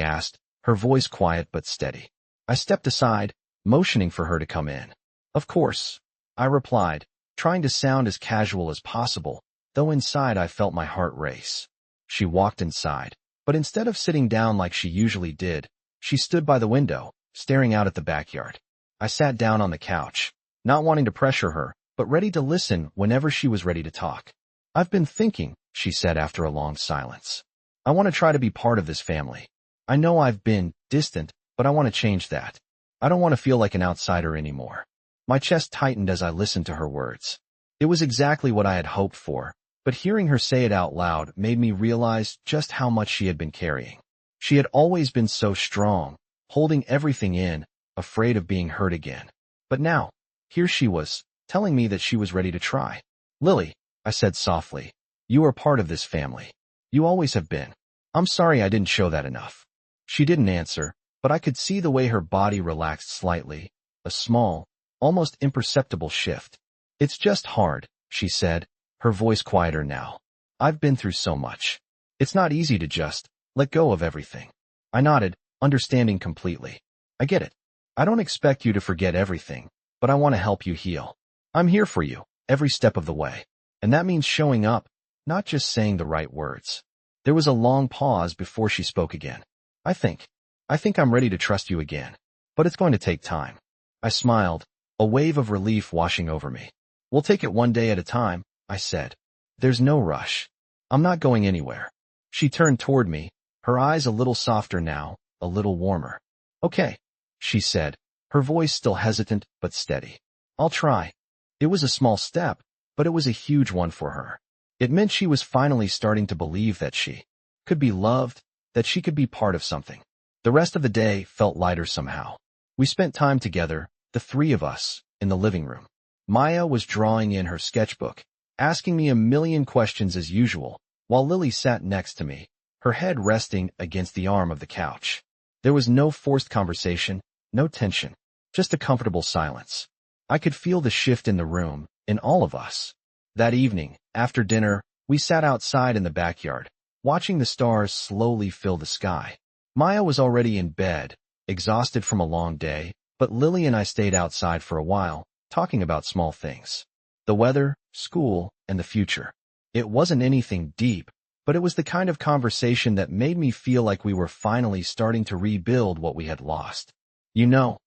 asked, her voice quiet but steady. I stepped aside, motioning for her to come in. "Of course," I replied, trying to sound as casual as possible, though inside I felt my heart race. She walked inside, but instead of sitting down like she usually did, she stood by the window, staring out at the backyard. I sat down on the couch, not wanting to pressure her, but ready to listen whenever she was ready to talk. "I've been thinking," she said after a long silence. "I want to try to be part of this family. I know I've been distant, but I want to change that. I don't want to feel like an outsider anymore." My chest tightened as I listened to her words. It was exactly what I had hoped for, but hearing her say it out loud made me realize just how much she had been carrying. She had always been so strong, holding everything in, afraid of being hurt again. But now, here she was, telling me that she was ready to try. "Lily," I said softly, "you are part of this family. You always have been. I'm sorry I didn't show that enough." She didn't answer, but I could see the way her body relaxed slightly, a small, almost imperceptible shift. "It's just hard," she said, her voice quieter now. "I've been through so much. It's not easy to just let go of everything." I nodded, understanding completely. "I get it. I don't expect you to forget everything, but I want to help you heal. I'm here for you, every step of the way. And that means showing up, not just saying the right words." There was a long pause before she spoke again. I think I'm ready to trust you again. But it's going to take time." I smiled, a wave of relief washing over me. "We'll take it one day at a time," I said. "There's no rush. I'm not going anywhere." She turned toward me, her eyes a little softer now, a little warmer. "Okay," she said, her voice still hesitant but steady. "I'll try." It was a small step, but it was a huge one for her. It meant she was finally starting to believe that she could be loved, that she could be part of something. The rest of the day felt lighter somehow. We spent time together, the three of us, in the living room. Maya was drawing in her sketchbook, asking me a million questions as usual, while Lily sat next to me, her head resting against the arm of the couch. There was no forced conversation, no tension, just a comfortable silence. I could feel the shift in the room, in all of us. That evening, after dinner, we sat outside in the backyard, watching the stars slowly fill the sky. Maya was already in bed, exhausted from a long day, but Lily and I stayed outside for a while, talking about small things. The weather, school, and the future. It wasn't anything deep, but it was the kind of conversation that made me feel like we were finally starting to rebuild what we had lost. "You know,"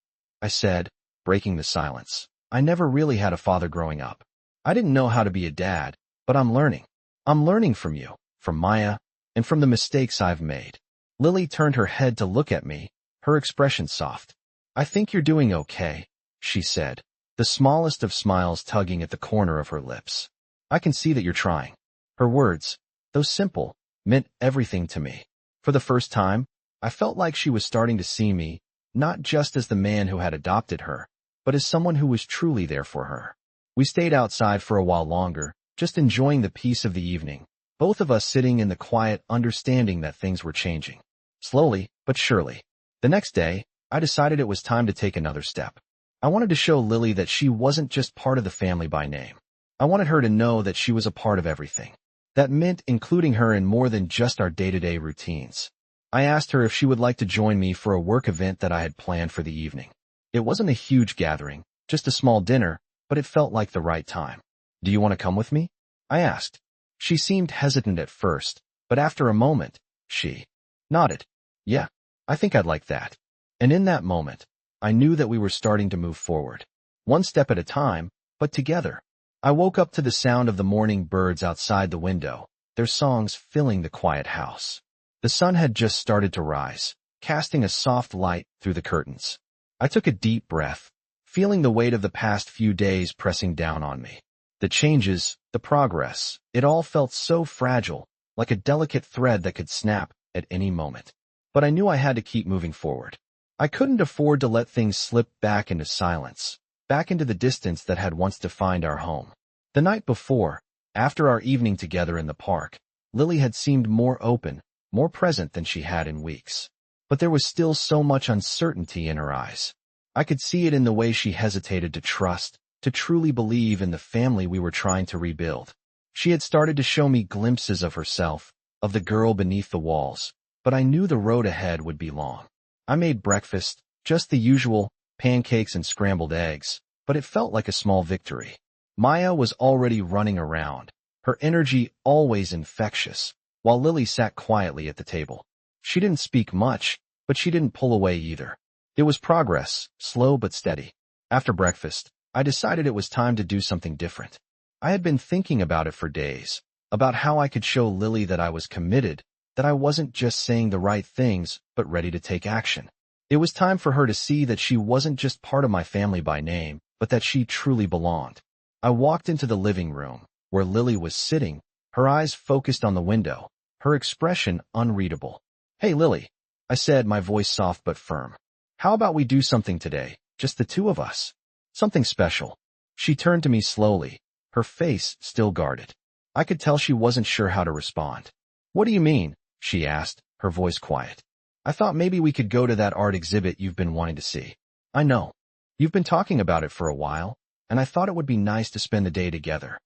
I said, breaking the silence, "I never really had a father growing up. I didn't know how to be a dad, but I'm learning. I'm learning from you, from Maya, and from the mistakes I've made." Lily turned her head to look at me, her expression soft. "I think you're doing okay," she said, the smallest of smiles tugging at the corner of her lips. "I can see that you're trying." Her words, though simple, meant everything to me. For the first time, I felt like she was starting to see me, not just as the man who had adopted her, but as someone who was truly there for her. We stayed outside for a while longer, just enjoying the peace of the evening, both of us sitting in the quiet understanding that things were changing. Slowly, but surely. The next day, I decided it was time to take another step. I wanted to show Lily that she wasn't just part of the family by name. I wanted her to know that she was a part of everything. That meant including her in more than just our day-to-day routines. I asked her if she would like to join me for a work event that I had planned for the evening. It wasn't a huge gathering, just a small dinner, but it felt like the right time. Do you want to come with me? I asked. She seemed hesitant at first, but after a moment, she nodded. Yeah, I think I'd like that. And in that moment, I knew that we were starting to move forward. One step at a time, but together. I woke up to the sound of the morning birds outside the window, their songs filling the quiet house. The sun had just started to rise, casting a soft light through the curtains. I took a deep breath, feeling the weight of the past few days pressing down on me. The changes, the progress, it all felt so fragile, like a delicate thread that could snap at any moment. But I knew I had to keep moving forward. I couldn't afford to let things slip back into silence, back into the distance that had once defined our home. The night before, after our evening together in the park, Lily had seemed more open, more present than she had in weeks. But there was still so much uncertainty in her eyes. I could see it in the way she hesitated to trust, to truly believe in the family we were trying to rebuild. She had started to show me glimpses of herself, of the girl beneath the walls, but I knew the road ahead would be long. I made breakfast, just the usual, pancakes and scrambled eggs, but it felt like a small victory. Maya was already running around, her energy always infectious, while Lily sat quietly at the table. She didn't speak much, but she didn't pull away either. It was progress, slow but steady. After breakfast, I decided it was time to do something different. I had been thinking about it for days, about how I could show Lily that I was committed, that I wasn't just saying the right things, but ready to take action. It was time for her to see that she wasn't just part of my family by name, but that she truly belonged. I walked into the living room, where Lily was sitting, her eyes focused on the window, her expression unreadable. Hey Lily, I said, my voice soft but firm. How about we do something today, just the two of us? Something special. She turned to me slowly, her face still guarded. I could tell she wasn't sure how to respond. What do you mean? She asked, her voice quiet. I thought maybe we could go to that art exhibit you've been wanting to see. I know. You've been talking about it for a while, and I thought it would be nice to spend the day together.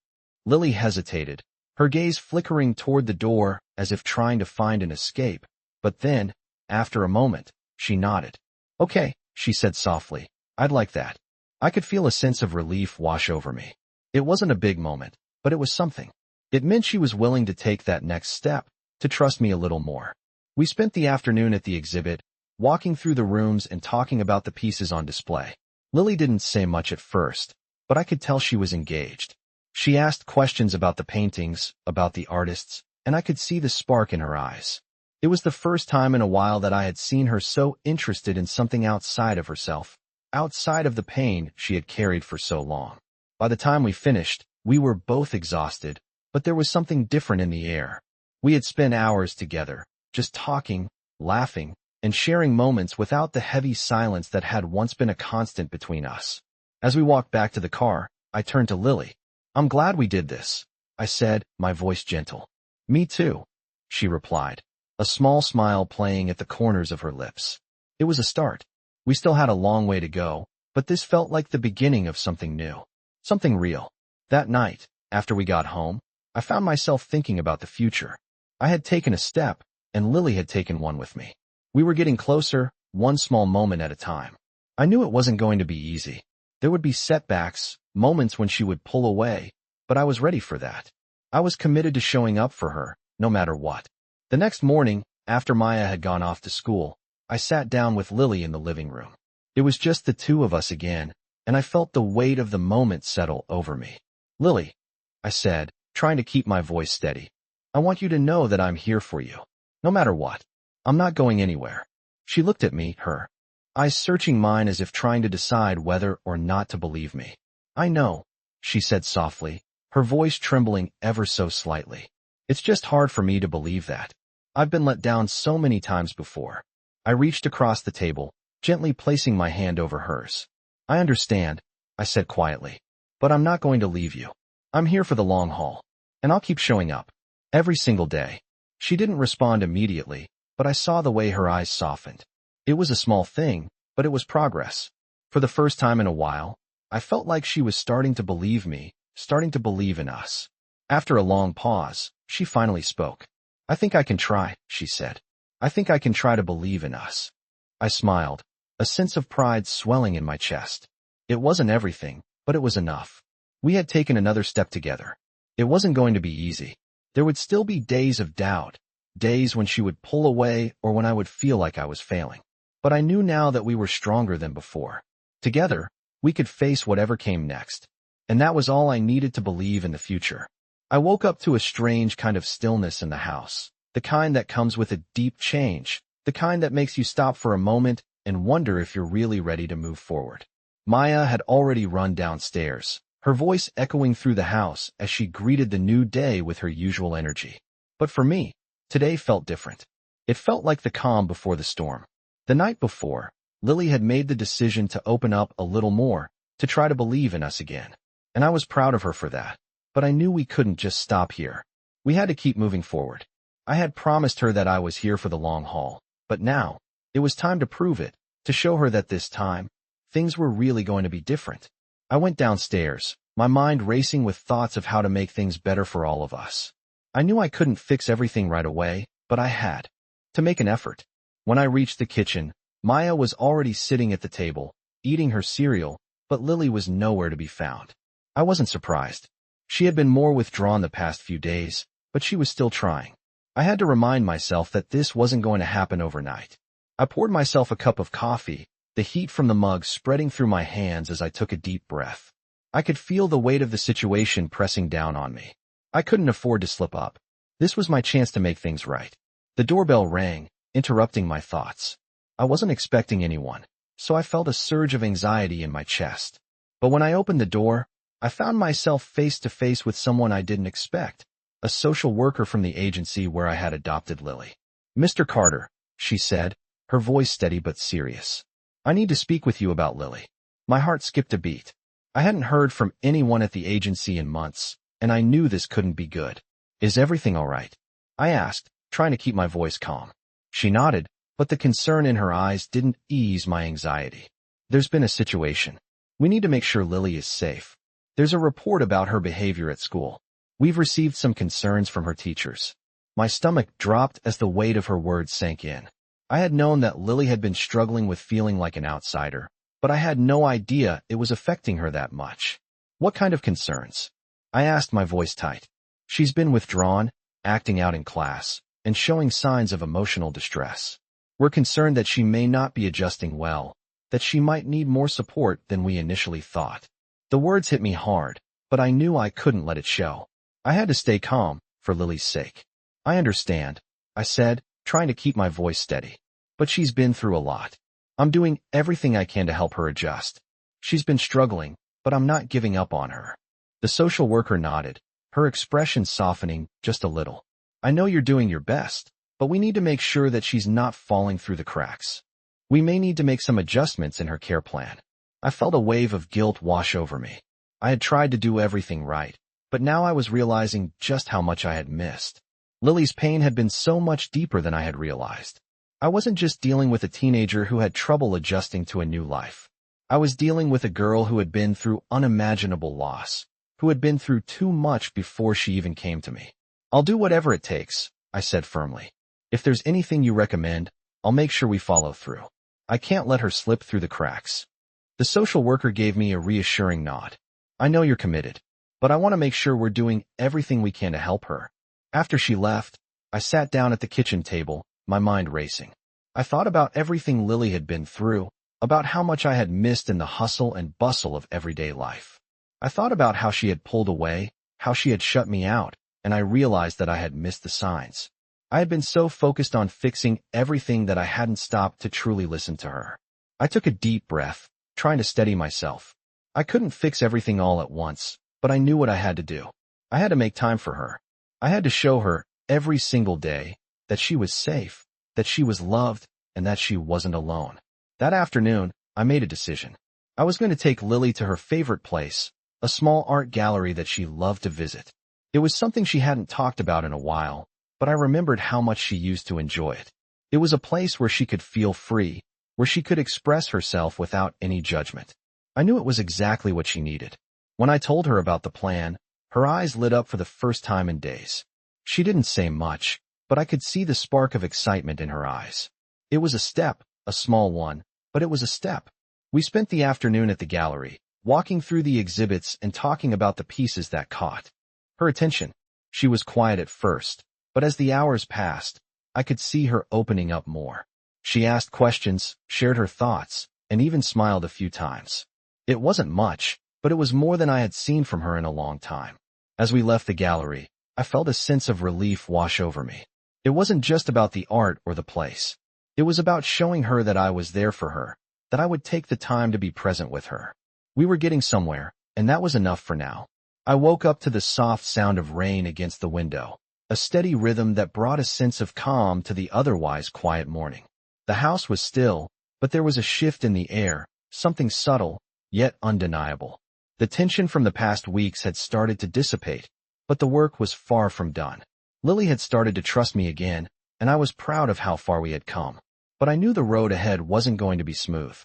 Lily hesitated, her gaze flickering toward the door as if trying to find an escape, but then, after a moment, she nodded. Okay, she said softly, I'd like that. I could feel a sense of relief wash over me. It wasn't a big moment, but it was something. It meant she was willing to take that next step, to trust me a little more. We spent the afternoon at the exhibit, walking through the rooms and talking about the pieces on display. Lily didn't say much at first, but I could tell she was engaged. She asked questions about the paintings, about the artists, and I could see the spark in her eyes. It was the first time in a while that I had seen her so interested in something outside of herself, outside of the pain she had carried for so long. By the time we finished, we were both exhausted, but there was something different in the air. We had spent hours together, just talking, laughing, and sharing moments without the heavy silence that had once been a constant between us. As we walked back to the car, I turned to Lily. I'm glad we did this, I said, my voice gentle. Me too, she replied, a small smile playing at the corners of her lips. It was a start. We still had a long way to go, but this felt like the beginning of something new, something real. That night, after we got home, I found myself thinking about the future. I had taken a step, and Lily had taken one with me. We were getting closer, one small moment at a time. I knew it wasn't going to be easy. There would be setbacks, moments when she would pull away, but I was ready for that. I was committed to showing up for her, no matter what. The next morning, after Maya had gone off to school, I sat down with Lily in the living room. It was just the two of us again, and I felt the weight of the moment settle over me. Lily, I said, trying to keep my voice steady, I want you to know that I'm here for you, no matter what. I'm not going anywhere. She looked at me, her eyes searching mine as if trying to decide whether or not to believe me. I know, she said softly, her voice trembling ever so slightly. It's just hard for me to believe that. I've been let down so many times before. I reached across the table, gently placing my hand over hers. I understand, I said quietly, but I'm not going to leave you. I'm here for the long haul, and I'll keep showing up. Every single day. She didn't respond immediately, but I saw the way her eyes softened. It was a small thing, but it was progress. For the first time in a while, I felt like she was starting to believe me, starting to believe in us. After a long pause, she finally spoke. "I think I can try," she said. "I think I can try to believe in us." I smiled, a sense of pride swelling in my chest. It wasn't everything, but it was enough. We had taken another step together. It wasn't going to be easy. There would still be days of doubt, days when she would pull away or when I would feel like I was failing. But I knew now that we were stronger than before. Together, we could face whatever came next. And that was all I needed to believe in the future. I woke up to a strange kind of stillness in the house, the kind that comes with a deep change, the kind that makes you stop for a moment and wonder if you're really ready to move forward. Maya had already run downstairs, her voice echoing through the house as she greeted the new day with her usual energy. But for me, today felt different. It felt like the calm before the storm. The night before, Lily had made the decision to open up a little more, to try to believe in us again. And I was proud of her for that. But I knew we couldn't just stop here. We had to keep moving forward. I had promised her that I was here for the long haul. But now, it was time to prove it, to show her that this time, things were really going to be different. I went downstairs, my mind racing with thoughts of how to make things better for all of us. I knew I couldn't fix everything right away, but I had to make an effort. When I reached the kitchen, Maya was already sitting at the table, eating her cereal, but Lily was nowhere to be found. I wasn't surprised. She had been more withdrawn the past few days, but she was still trying. I had to remind myself that this wasn't going to happen overnight. I poured myself a cup of coffee, the heat from the mug spreading through my hands as I took a deep breath. I could feel the weight of the situation pressing down on me. I couldn't afford to slip up. This was my chance to make things right. The doorbell rang, interrupting my thoughts. I wasn't expecting anyone, so I felt a surge of anxiety in my chest. But when I opened the door, I found myself face to face with someone I didn't expect, a social worker from the agency where I had adopted Lily. "Mr. Carter," she said, her voice steady but serious. "I need to speak with you about Lily." My heart skipped a beat. I hadn't heard from anyone at the agency in months, and I knew this couldn't be good. "Is everything all right?" I asked, trying to keep my voice calm. She nodded, but the concern in her eyes didn't ease my anxiety. "There's been a situation. We need to make sure Lily is safe. There's a report about her behavior at school. We've received some concerns from her teachers." My stomach dropped as the weight of her words sank in. I had known that Lily had been struggling with feeling like an outsider, but I had no idea it was affecting her that much. "What kind of concerns?" I asked, my voice tight. "She's been withdrawn, acting out in class, and showing signs of emotional distress. We're concerned that she may not be adjusting well, that she might need more support than we initially thought." The words hit me hard, but I knew I couldn't let it show. I had to stay calm, for Lily's sake. "I understand," I said, trying to keep my voice steady. "But she's been through a lot. I'm doing everything I can to help her adjust. She's been struggling, but I'm not giving up on her." The social worker nodded, her expression softening just a little. "I know you're doing your best, but we need to make sure that she's not falling through the cracks. We may need to make some adjustments in her care plan." I felt a wave of guilt wash over me. I had tried to do everything right, but now I was realizing just how much I had missed. Lily's pain had been so much deeper than I had realized. I wasn't just dealing with a teenager who had trouble adjusting to a new life. I was dealing with a girl who had been through unimaginable loss, who had been through too much before she even came to me. "I'll do whatever it takes," I said firmly. "If there's anything you recommend, I'll make sure we follow through. I can't let her slip through the cracks." The social worker gave me a reassuring nod. "I know you're committed, but I want to make sure we're doing everything we can to help her." After she left, I sat down at the kitchen table, my mind racing. I thought about everything Lily had been through, about how much I had missed in the hustle and bustle of everyday life. I thought about how she had pulled away, how she had shut me out, and I realized that I had missed the signs. I had been so focused on fixing everything that I hadn't stopped to truly listen to her. I took a deep breath, trying to steady myself. I couldn't fix everything all at once, but I knew what I had to do. I had to make time for her. I had to show her, every single day, that she was safe, that she was loved, and that she wasn't alone. That afternoon, I made a decision. I was going to take Lily to her favorite place, a small art gallery that she loved to visit. It was something she hadn't talked about in a while, but I remembered how much she used to enjoy it. It was a place where she could feel free, where she could express herself without any judgment. I knew it was exactly what she needed. When I told her about the plan, her eyes lit up for the first time in days. She didn't say much, but I could see the spark of excitement in her eyes. It was a step, a small one, but it was a step. We spent the afternoon at the gallery, walking through the exhibits and talking about the pieces that caught her attention. She was quiet at first, but as the hours passed, I could see her opening up more. She asked questions, shared her thoughts, and even smiled a few times. It wasn't much, but it was more than I had seen from her in a long time. As we left the gallery, I felt a sense of relief wash over me. It wasn't just about the art or the place. It was about showing her that I was there for her, that I would take the time to be present with her. We were getting somewhere, and that was enough for now. I woke up to the soft sound of rain against the window, a steady rhythm that brought a sense of calm to the otherwise quiet morning. The house was still, but there was a shift in the air, something subtle, yet undeniable. The tension from the past weeks had started to dissipate, but the work was far from done. Lily had started to trust me again, and I was proud of how far we had come. But I knew the road ahead wasn't going to be smooth.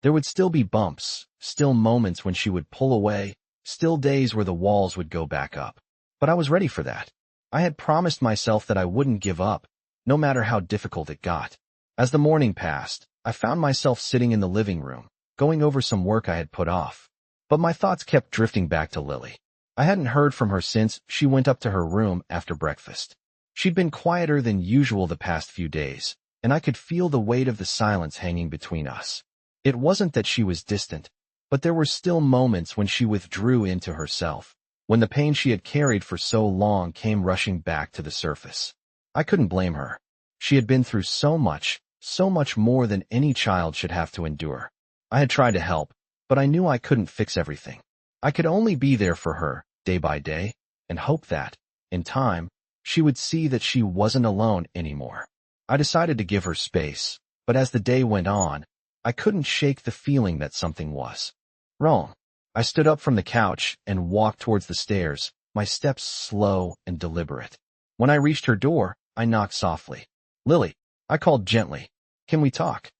There would still be bumps, still moments when she would pull away, still days where the walls would go back up. But I was ready for that. I had promised myself that I wouldn't give up, no matter how difficult it got. As the morning passed, I found myself sitting in the living room, going over some work I had put off. But my thoughts kept drifting back to Lily. I hadn't heard from her since she went up to her room after breakfast. She'd been quieter than usual the past few days, and I could feel the weight of the silence hanging between us. It wasn't that she was distant, but there were still moments when she withdrew into herself, when the pain she had carried for so long came rushing back to the surface. I couldn't blame her. She had been through so much more than any child should have to endure. I had tried to help, but I knew I couldn't fix everything. I could only be there for her, day by day, and hope that, in time, she would see that she wasn't alone anymore. I decided to give her space, but as the day went on, I couldn't shake the feeling that something was wrong. I stood up from the couch and walked towards the stairs, my steps slow and deliberate. When I reached her door, I knocked softly. "Lily," I called gently. "Can we talk?"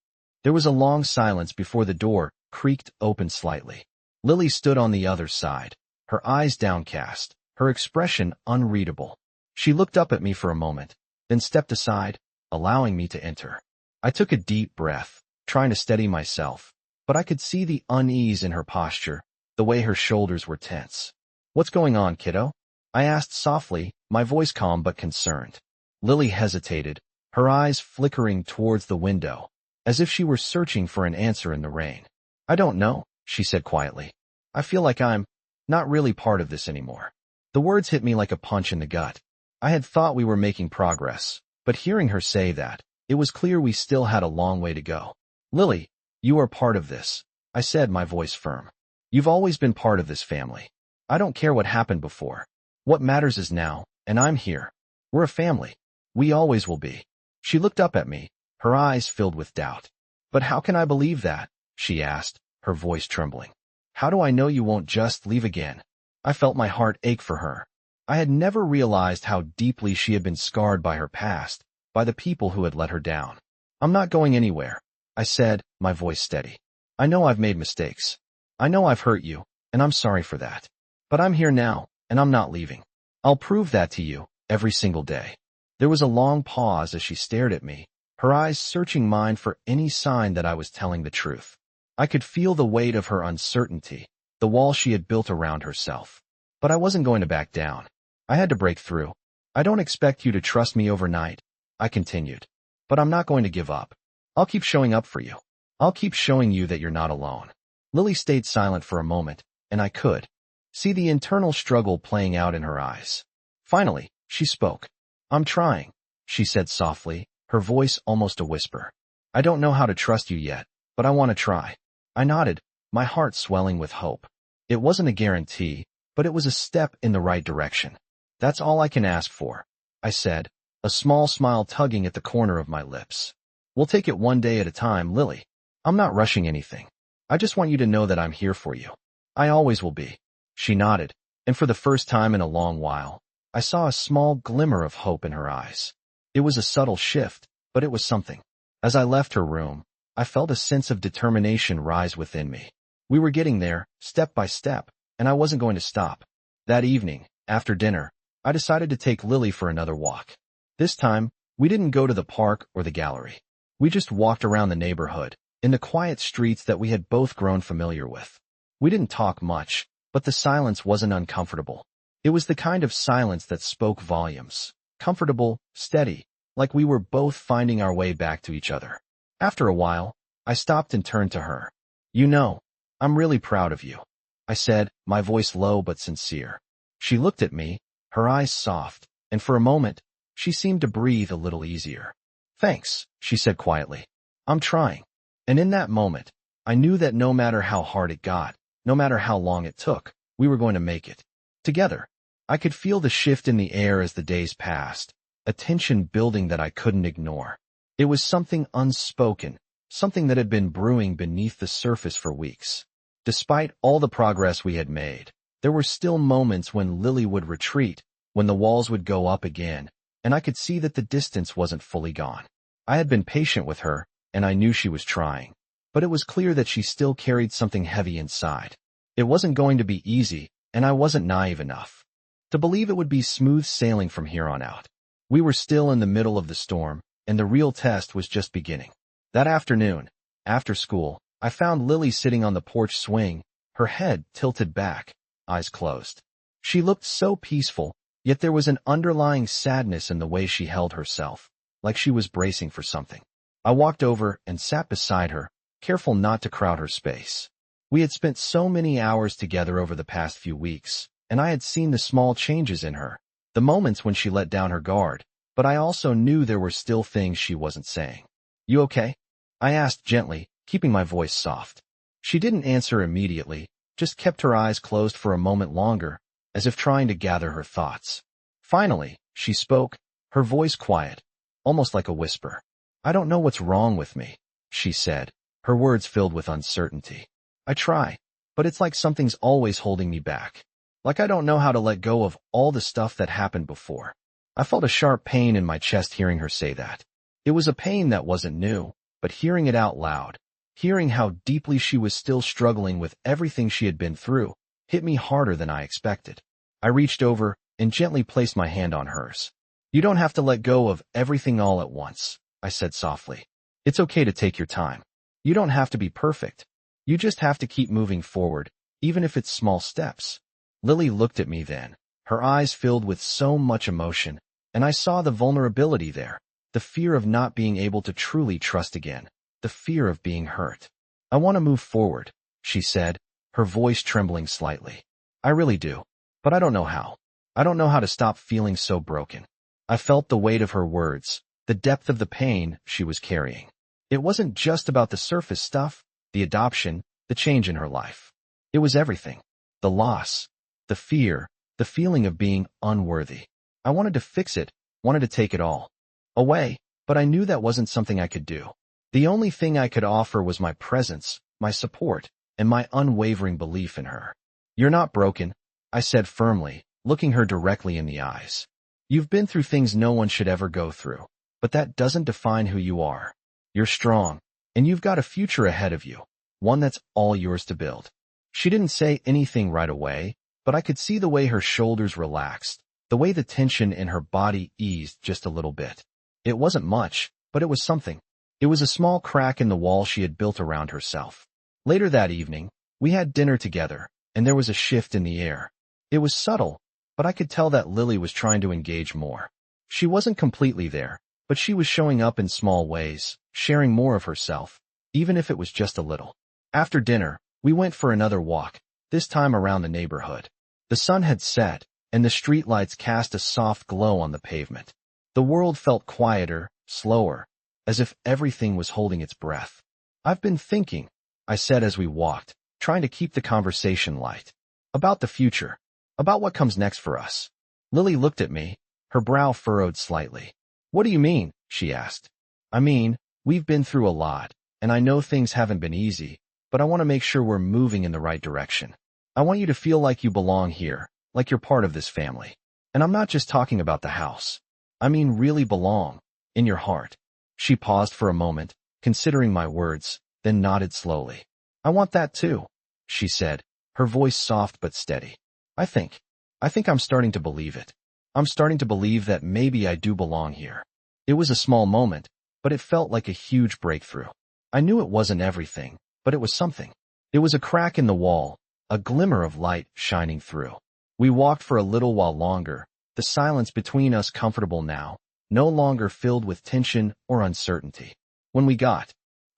There was a long silence before the door creaked open slightly. Lily stood on the other side, her eyes downcast, her expression unreadable. She looked up at me for a moment, then stepped aside, allowing me to enter. I took a deep breath, trying to steady myself, but I could see the unease in her posture, the way her shoulders were tense. "What's going on, kiddo?" I asked softly, my voice calm but concerned. Lily hesitated, her eyes flickering towards the window, as if she were searching for an answer in the rain. "I don't know," she said quietly. "I feel like I'm not really part of this anymore." The words hit me like a punch in the gut. I had thought we were making progress, but hearing her say that, it was clear we still had a long way to go. "Lily, you are part of this," I said, my voice firm. "You've always been part of this family. I don't care what happened before. What matters is now, and I'm here. We're a family. We always will be." She looked up at me, her eyes filled with doubt. "But how can I believe that?" she asked, her voice trembling. "How do I know you won't just leave again?" I felt my heart ache for her. I had never realized how deeply she had been scarred by her past, by the people who had let her down. "I'm not going anywhere," I said, my voice steady. "I know I've made mistakes. I know I've hurt you, and I'm sorry for that. But I'm here now, and I'm not leaving. I'll prove that to you, every single day." There was a long pause as she stared at me, her eyes searching mine for any sign that I was telling the truth. I could feel the weight of her uncertainty, the wall she had built around herself. But I wasn't going to back down. I had to break through. "I don't expect you to trust me overnight," I continued. "But I'm not going to give up. I'll keep showing up for you. I'll keep showing you that you're not alone." Lily stayed silent for a moment, and I could see the internal struggle playing out in her eyes. Finally, she spoke. "I'm trying," she said softly, her voice almost a whisper. "I don't know how to trust you yet, but I want to try." I nodded, my heart swelling with hope. It wasn't a guarantee, but it was a step in the right direction. "That's all I can ask for," I said, a small smile tugging at the corner of my lips. "We'll take it one day at a time, Lily. I'm not rushing anything. I just want you to know that I'm here for you. I always will be." She nodded, and for the first time in a long while, I saw a small glimmer of hope in her eyes. It was a subtle shift, but it was something. As I left her room, I felt a sense of determination rise within me. We were getting there, step by step, and I wasn't going to stop. That evening, after dinner, I decided to take Lily for another walk. This time, we didn't go to the park or the gallery. We just walked around the neighborhood, in the quiet streets that we had both grown familiar with. We didn't talk much, but the silence wasn't uncomfortable. It was the kind of silence that spoke volumes. Comfortable, steady, like we were both finding our way back to each other. After a while, I stopped and turned to her. "You know, I'm really proud of you," I said, my voice low but sincere. She looked at me, her eyes soft, and for a moment, she seemed to breathe a little easier. "Thanks," she said quietly. "I'm trying." And in that moment, I knew that no matter how hard it got, no matter how long it took, we were going to make it. Together. I could feel the shift in the air as the days passed, a tension building that I couldn't ignore. It was something unspoken, something that had been brewing beneath the surface for weeks. Despite all the progress we had made, there were still moments when Lily would retreat, when the walls would go up again, and I could see that the distance wasn't fully gone. I had been patient with her, and I knew she was trying, but it was clear that she still carried something heavy inside. It wasn't going to be easy, and I wasn't naive enough to believe it would be smooth sailing from here on out. We were still in the middle of the storm, and the real test was just beginning. That afternoon, after school, I found Lily sitting on the porch swing, her head tilted back, eyes closed. She looked so peaceful, yet there was an underlying sadness in the way she held herself, like she was bracing for something. I walked over and sat beside her, careful not to crowd her space. We had spent so many hours together over the past few weeks, and I had seen the small changes in her, the moments when she let down her guard, but I also knew there were still things she wasn't saying. "You okay?" I asked gently, keeping my voice soft. She didn't answer immediately, just kept her eyes closed for a moment longer, as if trying to gather her thoughts. Finally, she spoke, her voice quiet, almost like a whisper. "I don't know what's wrong with me," she said, her words filled with uncertainty. "I try, but it's like something's always holding me back. Like I don't know how to let go of all the stuff that happened before." I felt a sharp pain in my chest hearing her say that. It was a pain that wasn't new, but hearing it out loud, hearing how deeply she was still struggling with everything she had been through, hit me harder than I expected. I reached over and gently placed my hand on hers. "You don't have to let go of everything all at once," I said softly. "It's okay to take your time. You don't have to be perfect. You just have to keep moving forward, even if it's small steps." Lily looked at me then, her eyes filled with so much emotion, and I saw the vulnerability there, the fear of not being able to truly trust again, the fear of being hurt. "I want to move forward," she said, her voice trembling slightly. "I really do, but I don't know how. I don't know how to stop feeling so broken." I felt the weight of her words, the depth of the pain she was carrying. It wasn't just about the surface stuff, the adoption, the change in her life. It was everything. The loss, the fear, the feeling of being unworthy. I wanted to fix it, wanted to take it all away, but I knew that wasn't something I could do. The only thing I could offer was my presence, my support, and my unwavering belief in her. "You're not broken," I said firmly, looking her directly in the eyes. "You've been through things no one should ever go through, but that doesn't define who you are. You're strong, and you've got a future ahead of you, one that's all yours to build." She didn't say anything right away, but I could see the way her shoulders relaxed, the way the tension in her body eased just a little bit. It wasn't much, but it was something. It was a small crack in the wall she had built around herself. Later that evening, we had dinner together, and there was a shift in the air. It was subtle, but I could tell that Lily was trying to engage more. She wasn't completely there, but she was showing up in small ways, sharing more of herself, even if it was just a little. After dinner, we went for another walk, this time around the neighborhood. The sun had set, and the streetlights cast a soft glow on the pavement. The world felt quieter, slower, as if everything was holding its breath. "I've been thinking," I said as we walked, trying to keep the conversation light. "About the future, about what comes next for us." Lily looked at me, her brow furrowed slightly. "What do you mean?" she asked. "I mean, we've been through a lot, and I know things haven't been easy, but I want to make sure we're moving in the right direction. I want you to feel like you belong here, like you're part of this family. And I'm not just talking about the house. I mean really belong, in your heart." She paused for a moment, considering my words, then nodded slowly. I want that too, she said, her voice soft but steady. I think I'm starting to believe it. I'm starting to believe that maybe I do belong here. It was a small moment, but it felt like a huge breakthrough. I knew it wasn't everything, but it was something. It was a crack in the wall, a glimmer of light shining through. We walked for a little while longer, the silence between us comfortable now, no longer filled with tension or uncertainty. When we got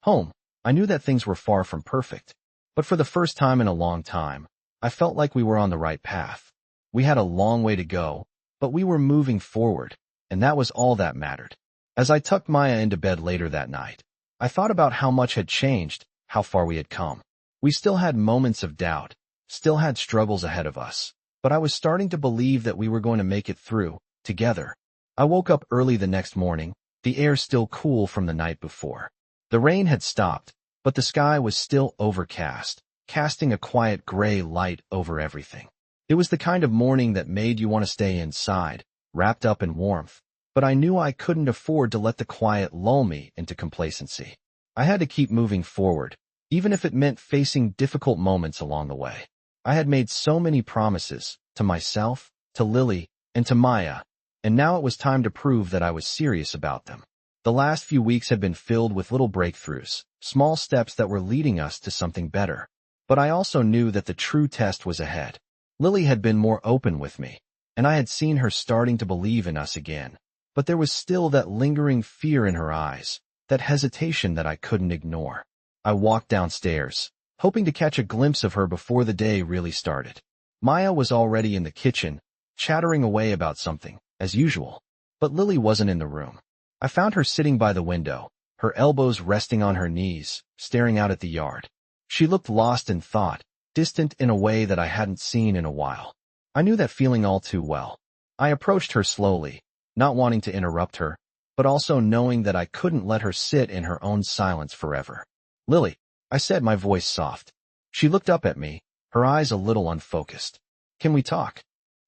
home, I knew that things were far from perfect. But for the first time in a long time, I felt like we were on the right path. We had a long way to go, but we were moving forward, and that was all that mattered. As I tucked Maya into bed later that night, I thought about how much had changed, how far we had come. We still had moments of doubt, still had struggles ahead of us, but I was starting to believe that we were going to make it through, together. I woke up early the next morning, the air still cool from the night before. The rain had stopped, but the sky was still overcast, casting a quiet gray light over everything. It was the kind of morning that made you want to stay inside, wrapped up in warmth, but I knew I couldn't afford to let the quiet lull me into complacency. I had to keep moving forward, even if it meant facing difficult moments along the way. I had made so many promises, to myself, to Lily, and to Maya, and now it was time to prove that I was serious about them. The last few weeks had been filled with little breakthroughs, small steps that were leading us to something better. But I also knew that the true test was ahead. Lily had been more open with me, and I had seen her starting to believe in us again. But there was still that lingering fear in her eyes, that hesitation that I couldn't ignore. I walked downstairs, hoping to catch a glimpse of her before the day really started. Maya was already in the kitchen, chattering away about something, as usual. But Lily wasn't in the room. I found her sitting by the window, her elbows resting on her knees, staring out at the yard. She looked lost in thought, distant in a way that I hadn't seen in a while. I knew that feeling all too well. I approached her slowly, not wanting to interrupt her, but also knowing that I couldn't let her sit in her own silence forever. Lily, I said, my voice soft. She looked up at me, her eyes a little unfocused. Can we talk?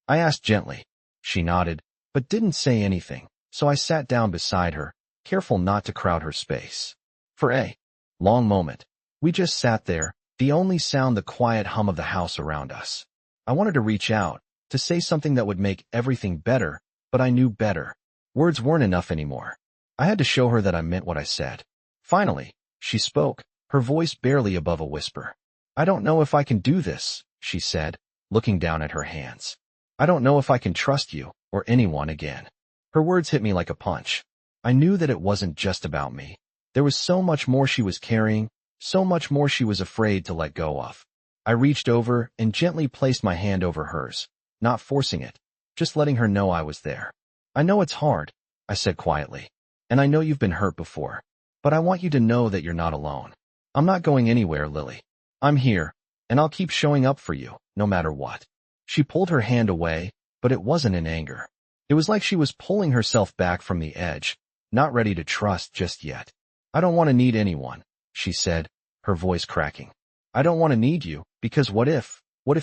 I asked gently. She nodded, but didn't say anything, so I sat down beside her, careful not to crowd her space. For a long moment, we just sat there, the only sound the quiet hum of the house around us. I wanted to reach out, to say something that would make everything better, but I knew better. Words weren't enough anymore. I had to show her that I meant what I said. Finally, she spoke, her voice barely above a whisper. I don't know if I can do this, she said, looking down at her hands. I don't know if I can trust you, or anyone again. Her words hit me like a punch. I knew that it wasn't just about me. There was so much more she was carrying, so much more she was afraid to let go of. I reached over and gently placed my hand over hers, not forcing it, just letting her know I was there. I know it's hard, I said quietly, and I know you've been hurt before, but I want you to know that you're not alone. I'm not going anywhere, Lily. I'm here, and I'll keep showing up for you, no matter what. She pulled her hand away, but it wasn't in anger. It was like she was pulling herself back from the edge, not ready to trust just yet. I don't want to need anyone, she said, her voice cracking. I don't want to need you, because what if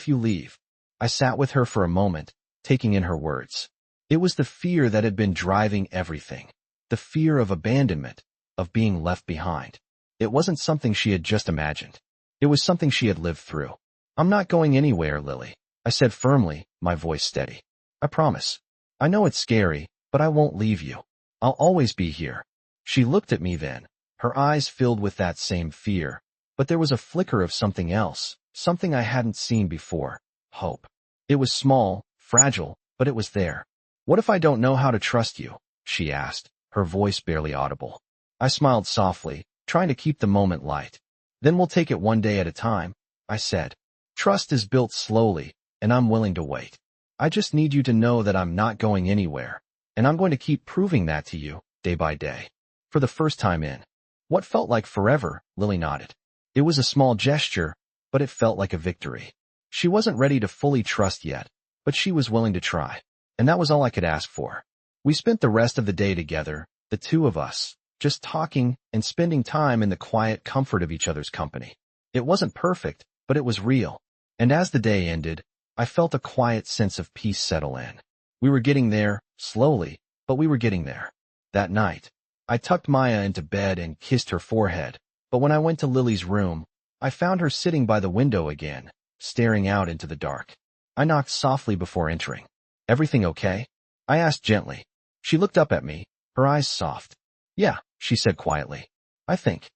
you leave? I sat with her for a moment, taking in her words. It was the fear that had been driving everything. The fear of abandonment, of being left behind. It wasn't something she had just imagined. It was something she had lived through. I'm not going anywhere, Lily, I said firmly, my voice steady. I promise. I know it's scary, but I won't leave you. I'll always be here. She looked at me then, her eyes filled with that same fear, but there was a flicker of something else, something I hadn't seen before. Hope. It was small, fragile, but it was there. What if I don't know how to trust you? She asked, her voice barely audible. I smiled softly, trying to keep the moment light. Then we'll take it one day at a time, I said. Trust is built slowly, and I'm willing to wait. I just need you to know that I'm not going anywhere, and I'm going to keep proving that to you, day by day. For the first time in what felt like forever, Lily nodded. It was a small gesture, but it felt like a victory. She wasn't ready to fully trust yet, but she was willing to try, and that was all I could ask for. We spent the rest of the day together, the two of us, just talking and spending time in the quiet comfort of each other's company. It wasn't perfect, but it was real. And as the day ended, I felt a quiet sense of peace settle in. We were getting there, slowly, but we were getting there. That night, I tucked Maya into bed and kissed her forehead, but when I went to Lily's room, I found her sitting by the window again, staring out into the dark. I knocked softly before entering. "Everything okay?" I asked gently. She looked up at me, her eyes soft. "Yeah," she said quietly. I think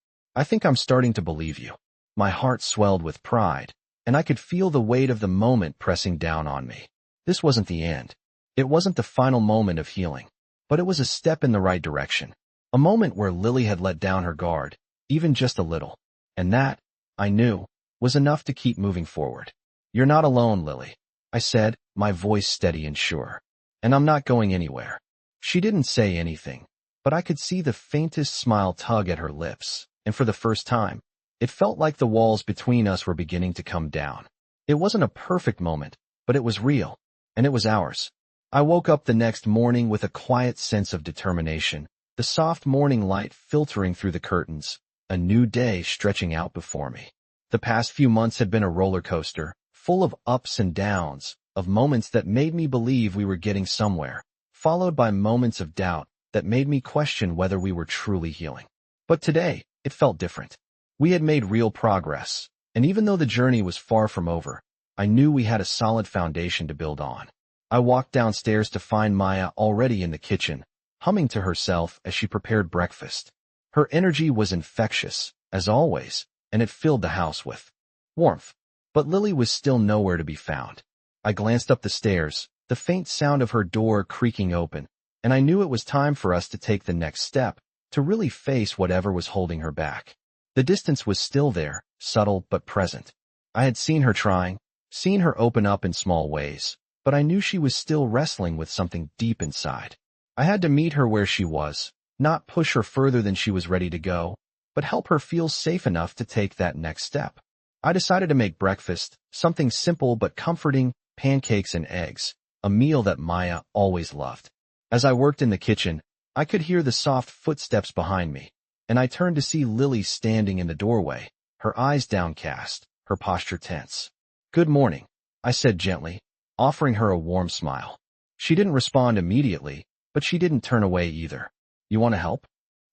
I'm starting to believe you." My heart swelled with pride, and I could feel the weight of the moment pressing down on me. This wasn't the end. It wasn't the final moment of healing, but it was a step in the right direction. A moment where Lily had let down her guard, even just a little. And that, I knew, was enough to keep moving forward. "You're not alone, Lily," I said, my voice steady and sure. "And I'm not going anywhere." She didn't say anything, but I could see the faintest smile tug at her lips, and for the first time, it felt like the walls between us were beginning to come down. It wasn't a perfect moment, but it was real, and it was ours. I woke up the next morning with a quiet sense of determination, the soft morning light filtering through the curtains, a new day stretching out before me. The past few months had been a roller coaster, full of ups and downs, of moments that made me believe we were getting somewhere, followed by moments of doubt that made me question whether we were truly healing. But today, it felt different. We had made real progress, and even though the journey was far from over, I knew we had a solid foundation to build on. I walked downstairs to find Maya already in the kitchen, humming to herself as she prepared breakfast. Her energy was infectious, as always, and it filled the house with warmth. But Lily was still nowhere to be found. I glanced up the stairs, the faint sound of her door creaking open, and I knew it was time for us to take the next step, to really face whatever was holding her back. The distance was still there, subtle but present. I had seen her trying, seen her open up in small ways, but I knew she was still wrestling with something deep inside. I had to meet her where she was, not push her further than she was ready to go, but help her feel safe enough to take that next step. I decided to make breakfast, something simple but comforting, pancakes and eggs, a meal that Maya always loved. As I worked in the kitchen, I could hear the soft footsteps behind me, and I turned to see Lily standing in the doorway, her eyes downcast, her posture tense. "Good morning," I said gently, offering her a warm smile. She didn't respond immediately, but she didn't turn away either. "You want to help?"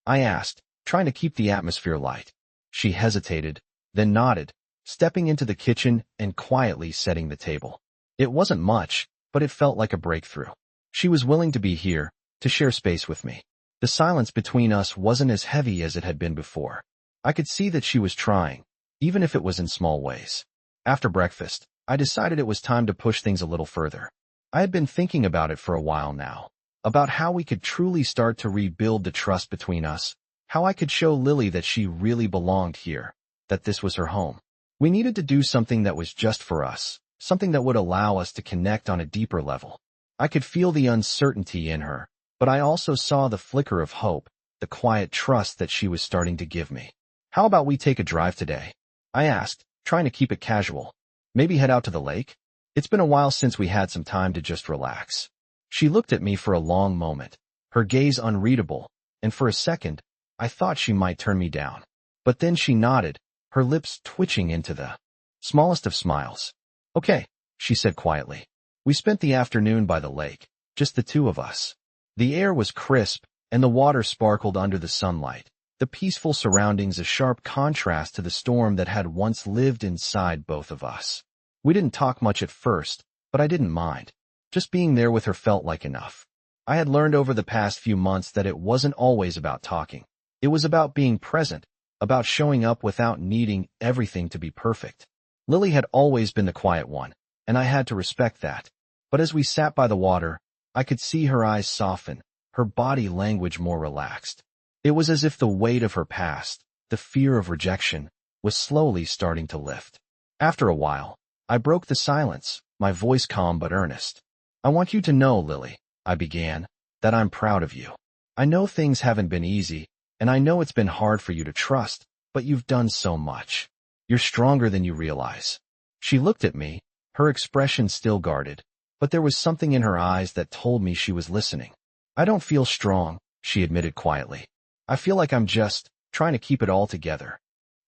I asked, trying to keep the atmosphere light. She hesitated, then nodded, stepping into the kitchen and quietly setting the table. It wasn't much, but it felt like a breakthrough. She was willing to be here, to share space with me. The silence between us wasn't as heavy as it had been before. I could see that she was trying, even if it was in small ways. After breakfast, I decided it was time to push things a little further. I had been thinking about it for a while now, about how we could truly start to rebuild the trust between us, how I could show Lily that she really belonged here, that this was her home. We needed to do something that was just for us, something that would allow us to connect on a deeper level. I could feel the uncertainty in her, but I also saw the flicker of hope, the quiet trust that she was starting to give me. "How about we take a drive today?" I asked, trying to keep it casual. "Maybe head out to the lake? It's been a while since we had some time to just relax." She looked at me for a long moment, her gaze unreadable, and for a second, I thought she might turn me down. But then she nodded, her lips twitching into the smallest of smiles. "Okay," she said quietly. We spent the afternoon by the lake, just the two of us. The air was crisp, and the water sparkled under the sunlight, the peaceful surroundings a sharp contrast to the storm that had once lived inside both of us. We didn't talk much at first, but I didn't mind. Just being there with her felt like enough. I had learned over the past few months that it wasn't always about talking. It was about being present, about showing up without needing everything to be perfect. Lily had always been the quiet one, and I had to respect that. But as we sat by the water, I could see her eyes soften, her body language more relaxed. It was as if the weight of her past, the fear of rejection, was slowly starting to lift. After a while, I broke the silence, my voice calm but earnest. "I want you to know, Lily," I began, "that I'm proud of you. I know things haven't been easy, and I know it's been hard for you to trust, but you've done so much. You're stronger than you realize." She looked at me, her expression still guarded, but there was something in her eyes that told me she was listening. "I don't feel strong," she admitted quietly. "I feel like I'm just trying to keep it all together."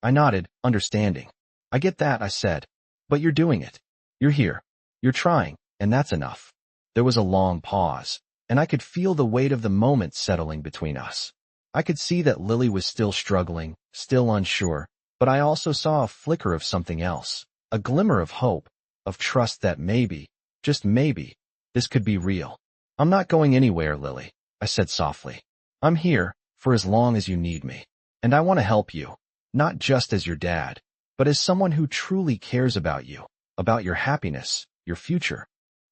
I nodded, understanding. "I get that," I said. "But you're doing it. You're here. You're trying, and that's enough." There was a long pause, and I could feel the weight of the moment settling between us. I could see that Lily was still struggling, still unsure, but I also saw a flicker of something else, a glimmer of hope, of trust that maybe, just maybe, this could be real. I'm not going anywhere, Lily, I said softly. I'm here, for as long as you need me. And I want to help you, not just as your dad, but as someone who truly cares about you, about your happiness, your future.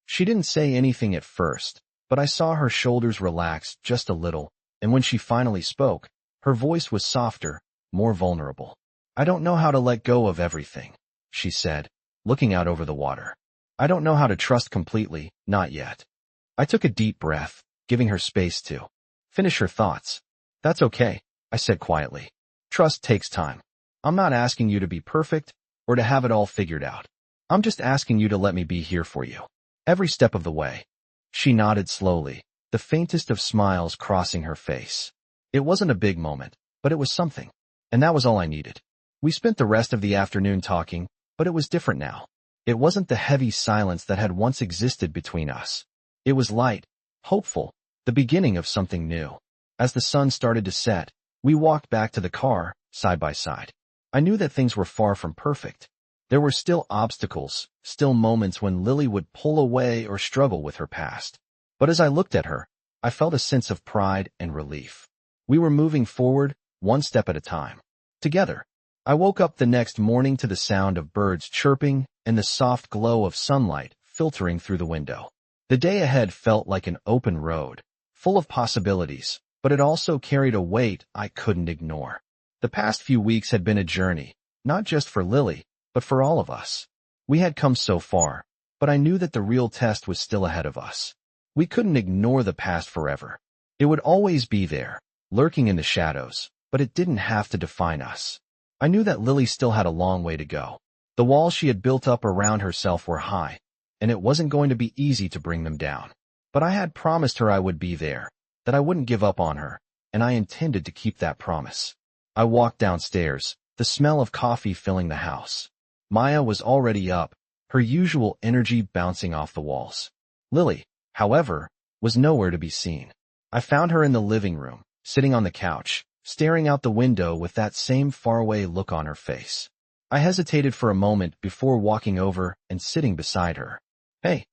She didn't say anything at first, but I saw her shoulders relax just a little, and when she finally spoke, her voice was softer, more vulnerable. I don't know how to let go of everything, she said, looking out over the water. I don't know how to trust completely, not yet. I took a deep breath, giving her space to finish her thoughts. That's okay, I said quietly. Trust takes time. I'm not asking you to be perfect or to have it all figured out. I'm just asking you to let me be here for you, every step of the way. She nodded slowly, the faintest of smiles crossing her face. It wasn't a big moment, but it was something. And that was all I needed. We spent the rest of the afternoon talking, but it was different now. It wasn't the heavy silence that had once existed between us. It was light, hopeful, the beginning of something new. As the sun started to set, we walked back to the car, side by side. I knew that things were far from perfect. There were still obstacles, still moments when Lily would pull away or struggle with her past. But as I looked at her, I felt a sense of pride and relief. We were moving forward, one step at a time. Together. I woke up the next morning to the sound of birds chirping and the soft glow of sunlight filtering through the window. The day ahead felt like an open road, full of possibilities, but it also carried a weight I couldn't ignore. The past few weeks had been a journey, not just for Lily, but for all of us. We had come so far, but I knew that the real test was still ahead of us. We couldn't ignore the past forever. It would always be there, lurking in the shadows, but it didn't have to define us. I knew that Lily still had a long way to go. The walls she had built up around herself were high, and it wasn't going to be easy to bring them down. But I had promised her I would be there, that I wouldn't give up on her, and I intended to keep that promise. I walked downstairs, the smell of coffee filling the house. Maya was already up, her usual energy bouncing off the walls. Lily, however, was nowhere to be seen. I found her in the living room, sitting on the couch, staring out the window with that same faraway look on her face. I hesitated for a moment before walking over and sitting beside her. Hey,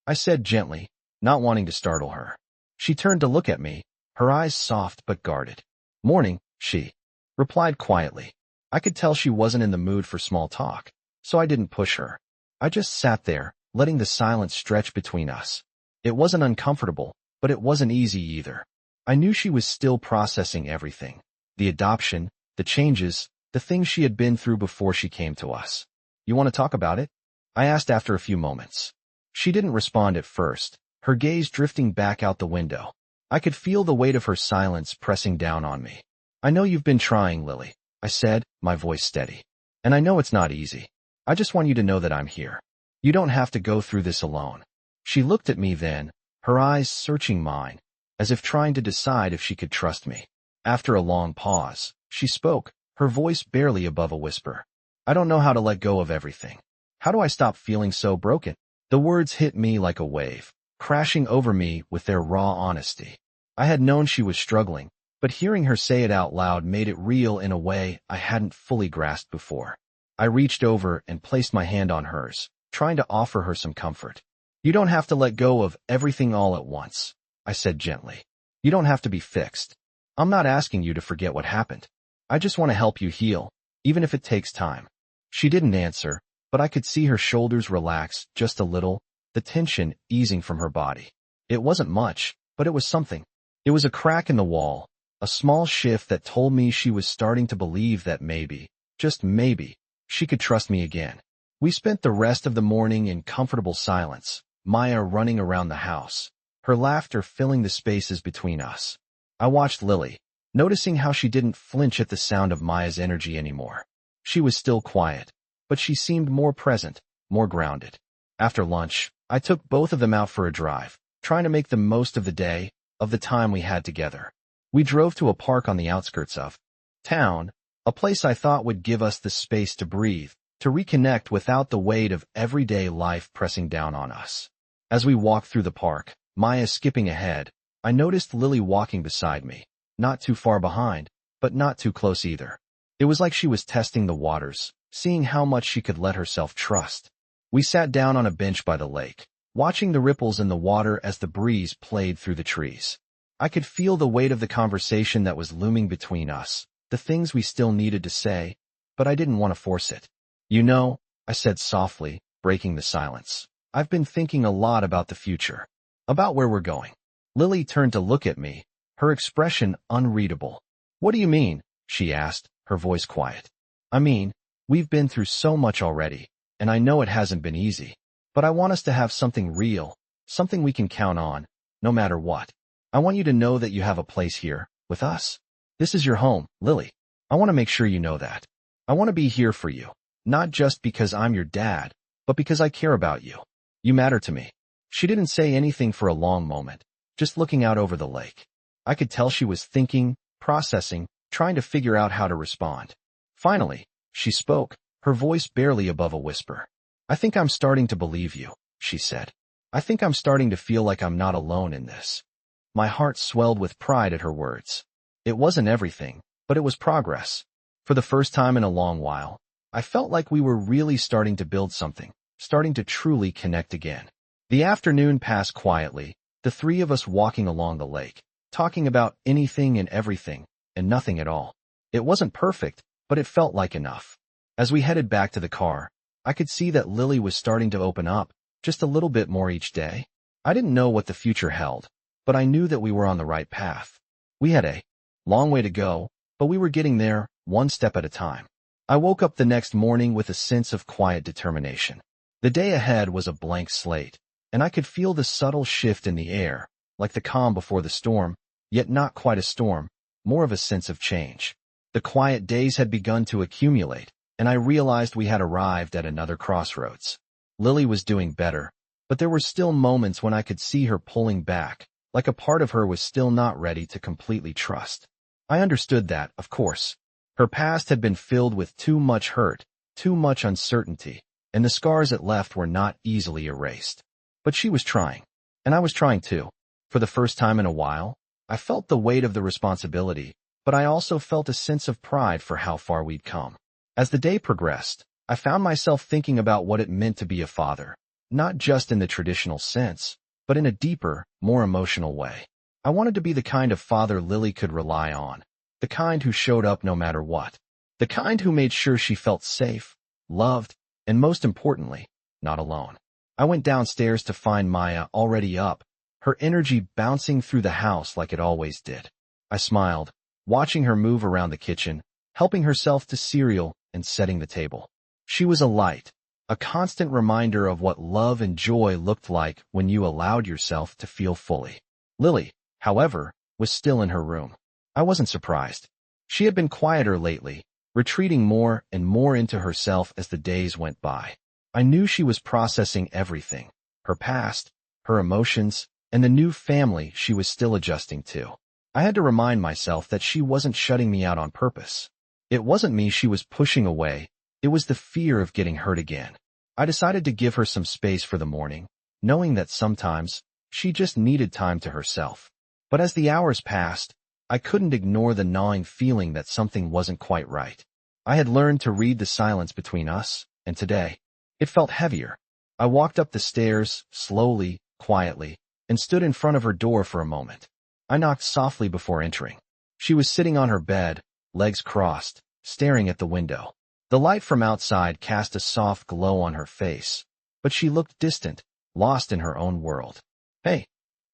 I said gently, not wanting to startle her. She turned to look at me, her eyes soft but guarded. Morning, she replied quietly. I could tell she wasn't in the mood for small talk, so I didn't push her. I just sat there, letting the silence stretch between us. It wasn't uncomfortable, but it wasn't easy either. I knew she was still processing everything. The adoption, the changes, the things she had been through before she came to us. You want to talk about it? I asked after a few moments. She didn't respond at first, her gaze drifting back out the window. I could feel the weight of her silence pressing down on me. I know you've been trying, Lily, I said, my voice steady. And I know it's not easy. I just want you to know that I'm here. You don't have to go through this alone. She looked at me then, her eyes searching mine, as if trying to decide if she could trust me. After a long pause, she spoke, her voice barely above a whisper. I don't know how to let go of everything. How do I stop feeling so broken? The words hit me like a wave, crashing over me with their raw honesty. I had known she was struggling, but hearing her say it out loud made it real in a way I hadn't fully grasped before. I reached over and placed my hand on hers, trying to offer her some comfort. You don't have to let go of everything all at once, I said gently. You don't have to be fixed. I'm not asking you to forget what happened. I just want to help you heal, even if it takes time. She didn't answer, but I could see her shoulders relax just a little, the tension easing from her body. It wasn't much, but it was something. It was a crack in the wall, a small shift that told me she was starting to believe that maybe, just maybe, she could trust me again. We spent the rest of the morning in comfortable silence, Maya running around the house, her laughter filling the spaces between us. I watched Lily, noticing how she didn't flinch at the sound of Maya's energy anymore. She was still quiet, but she seemed more present, more grounded. After lunch, I took both of them out for a drive, trying to make the most of the day, of the time we had together. We drove to a park on the outskirts of town, a place I thought would give us the space to breathe, to reconnect without the weight of everyday life pressing down on us. As we walked through the park, Maya skipping ahead, I noticed Lily walking beside me, not too far behind, but not too close either. It was like she was testing the waters, seeing how much she could let herself trust. We sat down on a bench by the lake, watching the ripples in the water as the breeze played through the trees. I could feel the weight of the conversation that was looming between us, the things we still needed to say, but I didn't want to force it. You know, I said softly, breaking the silence. I've been thinking a lot about the future, about where we're going. Lily turned to look at me, her expression unreadable. What do you mean? She asked, her voice quiet. I mean, we've been through so much already, and I know it hasn't been easy, but I want us to have something real, something we can count on, no matter what. I want you to know that you have a place here, with us. This is your home, Lily. I want to make sure you know that. I want to be here for you, not just because I'm your dad, but because I care about you. You matter to me. She didn't say anything for a long moment, just looking out over the lake. I could tell she was thinking, processing, trying to figure out how to respond. Finally, she spoke, her voice barely above a whisper. I think I'm starting to believe you, she said. I think I'm starting to feel like I'm not alone in this. My heart swelled with pride at her words. It wasn't everything, but it was progress. For the first time in a long while, I felt like we were really starting to build something, starting to truly connect again. The afternoon passed quietly, the three of us walking along the lake, talking about anything and everything, and nothing at all. It wasn't perfect, but it felt like enough. As we headed back to the car, I could see that Lily was starting to open up, just a little bit more each day. I didn't know what the future held, but I knew that we were on the right path. We had a long way to go, but we were getting there, one step at a time. I woke up the next morning with a sense of quiet determination. The day ahead was a blank slate, and I could feel the subtle shift in the air, like the calm before the storm, yet not quite a storm, more of a sense of change. The quiet days had begun to accumulate, and I realized we had arrived at another crossroads. Lily was doing better, but there were still moments when I could see her pulling back, like a part of her was still not ready to completely trust. I understood that, of course. Her past had been filled with too much hurt, too much uncertainty, and the scars it left were not easily erased. But she was trying, and I was trying too. For the first time in a while, I felt the weight of the responsibility, but I also felt a sense of pride for how far we'd come. As the day progressed, I found myself thinking about what it meant to be a father, not just in the traditional sense, but in a deeper, more emotional way. I wanted to be the kind of father Lily could rely on, the kind who showed up no matter what, the kind who made sure she felt safe, loved, and most importantly, not alone. I went downstairs to find Maya already up, her energy bouncing through the house like it always did. I smiled, watching her move around the kitchen, helping herself to cereal and setting the table. She was a light, a constant reminder of what love and joy looked like when you allowed yourself to feel fully. Lily, however, was still in her room. I wasn't surprised. She had been quieter lately, retreating more and more into herself as the days went by. I knew she was processing everything, her past, her emotions, and the new family she was still adjusting to. I had to remind myself that she wasn't shutting me out on purpose. It wasn't me she was pushing away, it was the fear of getting hurt again. I decided to give her some space for the morning, knowing that sometimes she just needed time to herself. But as the hours passed, I couldn't ignore the gnawing feeling that something wasn't quite right. I had learned to read the silence between us, and today, it felt heavier. I walked up the stairs, slowly, quietly, and stood in front of her door for a moment. I knocked softly before entering. She was sitting on her bed, legs crossed, staring at the window. The light from outside cast a soft glow on her face, but she looked distant, lost in her own world. "Hey,"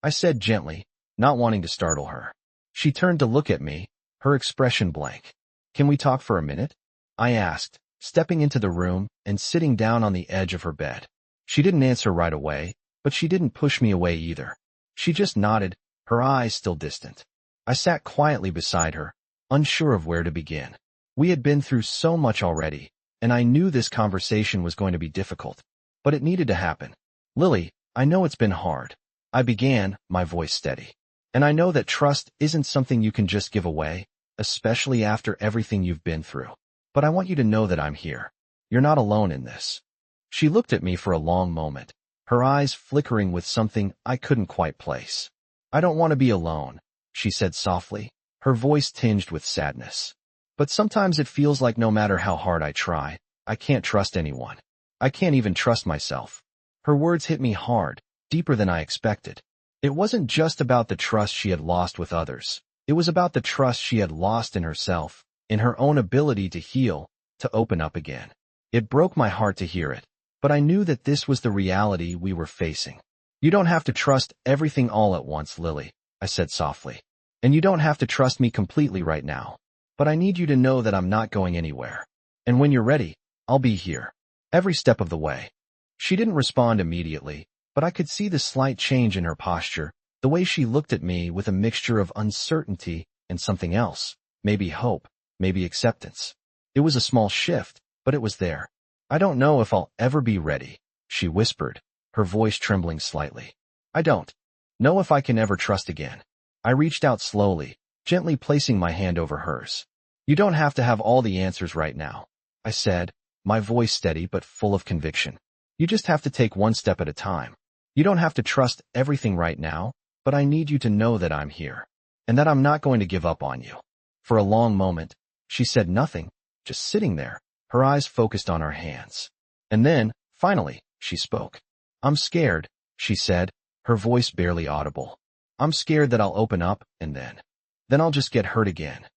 I said gently, not wanting to startle her. She turned to look at me, her expression blank. "Can we talk for a minute?" I asked, stepping into the room and sitting down on the edge of her bed. She didn't answer right away, but she didn't push me away either. She just nodded, her eyes still distant. I sat quietly beside her, unsure of where to begin. We had been through so much already, and I knew this conversation was going to be difficult, but it needed to happen. "Lily, I know it's been hard," I began, my voice steady. "And I know that trust isn't something you can just give away, especially after everything you've been through. But I want you to know that I'm here. You're not alone in this." She looked at me for a long moment, her eyes flickering with something I couldn't quite place. "I don't want to be alone," she said softly, her voice tinged with sadness. But sometimes it feels like no matter how hard I try, I can't trust anyone. I can't even trust myself. Her words hit me hard, deeper than I expected. It wasn't just about the trust she had lost with others. It was about the trust she had lost in herself, in her own ability to heal, to open up again. It broke my heart to hear it, but I knew that this was the reality we were facing. You don't have to trust everything all at once, Lily, I said softly. And you don't have to trust me completely right now. But I need you to know that I'm not going anywhere. And when you're ready, I'll be here. Every step of the way. She didn't respond immediately, but I could see the slight change in her posture, the way she looked at me with a mixture of uncertainty and something else, maybe hope, maybe acceptance. It was a small shift, but it was there. I don't know if I'll ever be ready, she whispered, her voice trembling slightly. I don't know if I can ever trust again. I reached out slowly, gently placing my hand over hers. You don't have to have all the answers right now, I said, my voice steady but full of conviction. You just have to take one step at a time. You don't have to trust everything right now, but I need you to know that I'm here, and that I'm not going to give up on you. For a long moment, she said nothing, just sitting there, her eyes focused on our hands. And then, finally, she spoke. I'm scared, she said, her voice barely audible. I'm scared that I'll open up, and then I'll just get hurt again.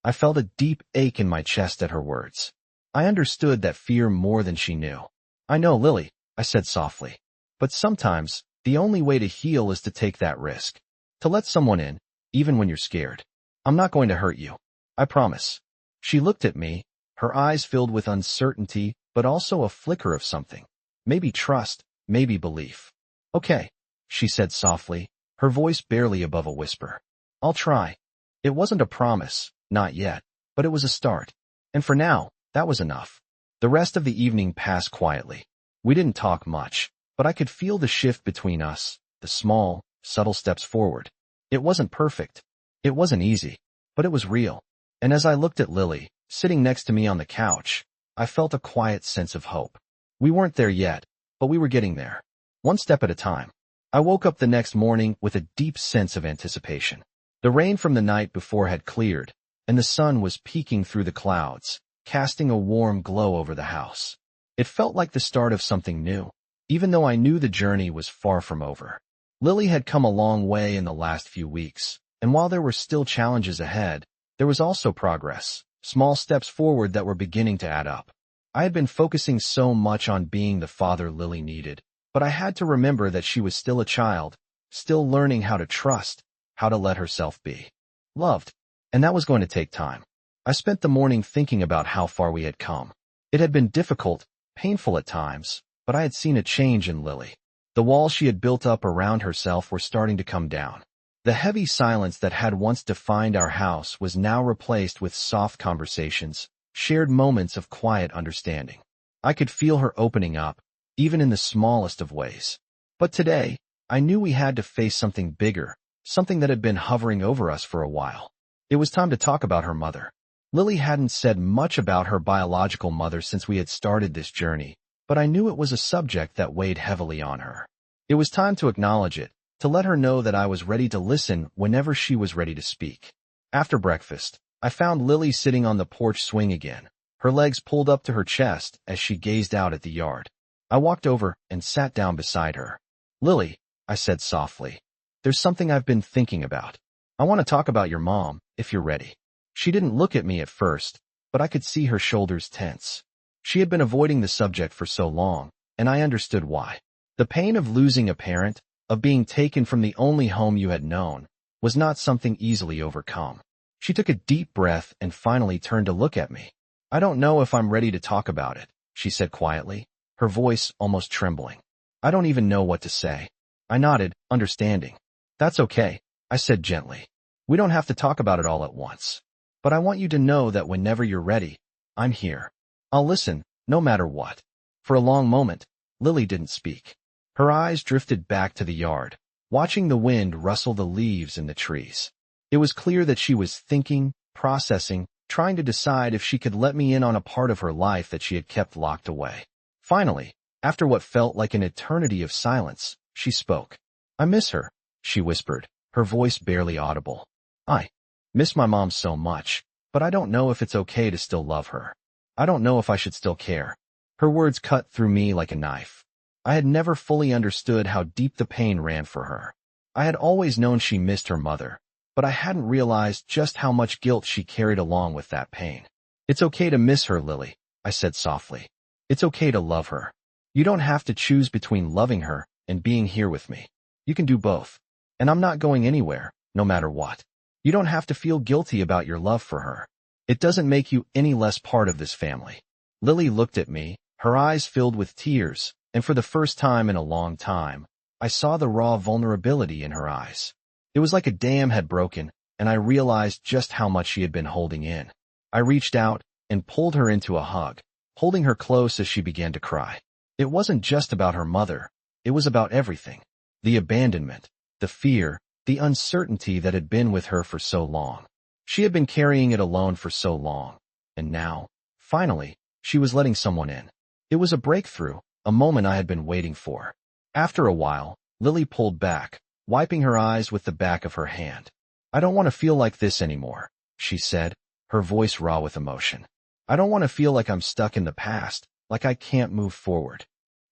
I felt a deep ache in my chest at her words. I understood that fear more than she knew. I know, Lily, I said softly. But sometimes, the only way to heal is to take that risk. To let someone in, even when you're scared. I'm not going to hurt you. I promise. She looked at me, her eyes filled with uncertainty, but also a flicker of something. Maybe trust, maybe belief. Okay, she said softly, her voice barely above a whisper. I'll try. It wasn't a promise, not yet, but it was a start. And for now, that was enough. The rest of the evening passed quietly. We didn't talk much, but I could feel the shift between us, the small, subtle steps forward. It wasn't perfect. It wasn't easy, but it was real. And as I looked at Lily, sitting next to me on the couch, I felt a quiet sense of hope. We weren't there yet, but we were getting there. One step at a time. I woke up the next morning with a deep sense of anticipation. The rain from the night before had cleared, and the sun was peeking through the clouds, casting a warm glow over the house. It felt like the start of something new, even though I knew the journey was far from over. Lily had come a long way in the last few weeks, and while there were still challenges ahead, there was also progress, small steps forward that were beginning to add up. I had been focusing so much on being the father Lily needed, but I had to remember that she was still a child, still learning how to trust, how to let herself be loved, and that was going to take time. I spent the morning thinking about how far we had come. It had been difficult, painful at times, but I had seen a change in Lily. The walls she had built up around herself were starting to come down. The heavy silence that had once defined our house was now replaced with soft conversations, shared moments of quiet understanding. I could feel her opening up, even in the smallest of ways. But today, I knew we had to face something bigger, something that had been hovering over us for a while. It was time to talk about her mother. Lily hadn't said much about her biological mother since we had started this journey, but I knew it was a subject that weighed heavily on her. It was time to acknowledge it, to let her know that I was ready to listen whenever she was ready to speak. After breakfast, I found Lily sitting on the porch swing again, her legs pulled up to her chest as she gazed out at the yard. I walked over and sat down beside her. Lily, I said softly, there's something I've been thinking about. I want to talk about your mom, if you're ready. She didn't look at me at first, but I could see her shoulders tense. She had been avoiding the subject for so long, and I understood why. The pain of losing a parent, of being taken from the only home you had known, was not something easily overcome. She took a deep breath and finally turned to look at me. I don't know if I'm ready to talk about it, she said quietly, her voice almost trembling. I don't even know what to say. I nodded, understanding. That's okay, I said gently. We don't have to talk about it all at once. But I want you to know that whenever you're ready, I'm here. I'll listen, no matter what. For a long moment, Lily didn't speak. Her eyes drifted back to the yard, watching the wind rustle the leaves in the trees. It was clear that she was thinking, processing, trying to decide if she could let me in on a part of her life that she had kept locked away. Finally, after what felt like an eternity of silence, she spoke. I miss her, she whispered, her voice barely audible. Miss my mom so much, but I don't know if it's okay to still love her. I don't know if I should still care. Her words cut through me like a knife. I had never fully understood how deep the pain ran for her. I had always known she missed her mother, but I hadn't realized just how much guilt she carried along with that pain. It's okay to miss her, Lily, I said softly. It's okay to love her. You don't have to choose between loving her and being here with me. You can do both. And I'm not going anywhere, no matter what. You don't have to feel guilty about your love for her. It doesn't make you any less part of this family. Lily looked at me, her eyes filled with tears, and for the first time in a long time, I saw the raw vulnerability in her eyes. It was like a dam had broken, and I realized just how much she had been holding in. I reached out and pulled her into a hug, holding her close as she began to cry. It wasn't just about her mother. It was about everything. The abandonment, the fear, the uncertainty that had been with her for so long. She had been carrying it alone for so long. And now, finally, she was letting someone in. It was a breakthrough, a moment I had been waiting for. After a while, Lily pulled back, wiping her eyes with the back of her hand. I don't want to feel like this anymore, she said, her voice raw with emotion. I don't want to feel like I'm stuck in the past, like I can't move forward.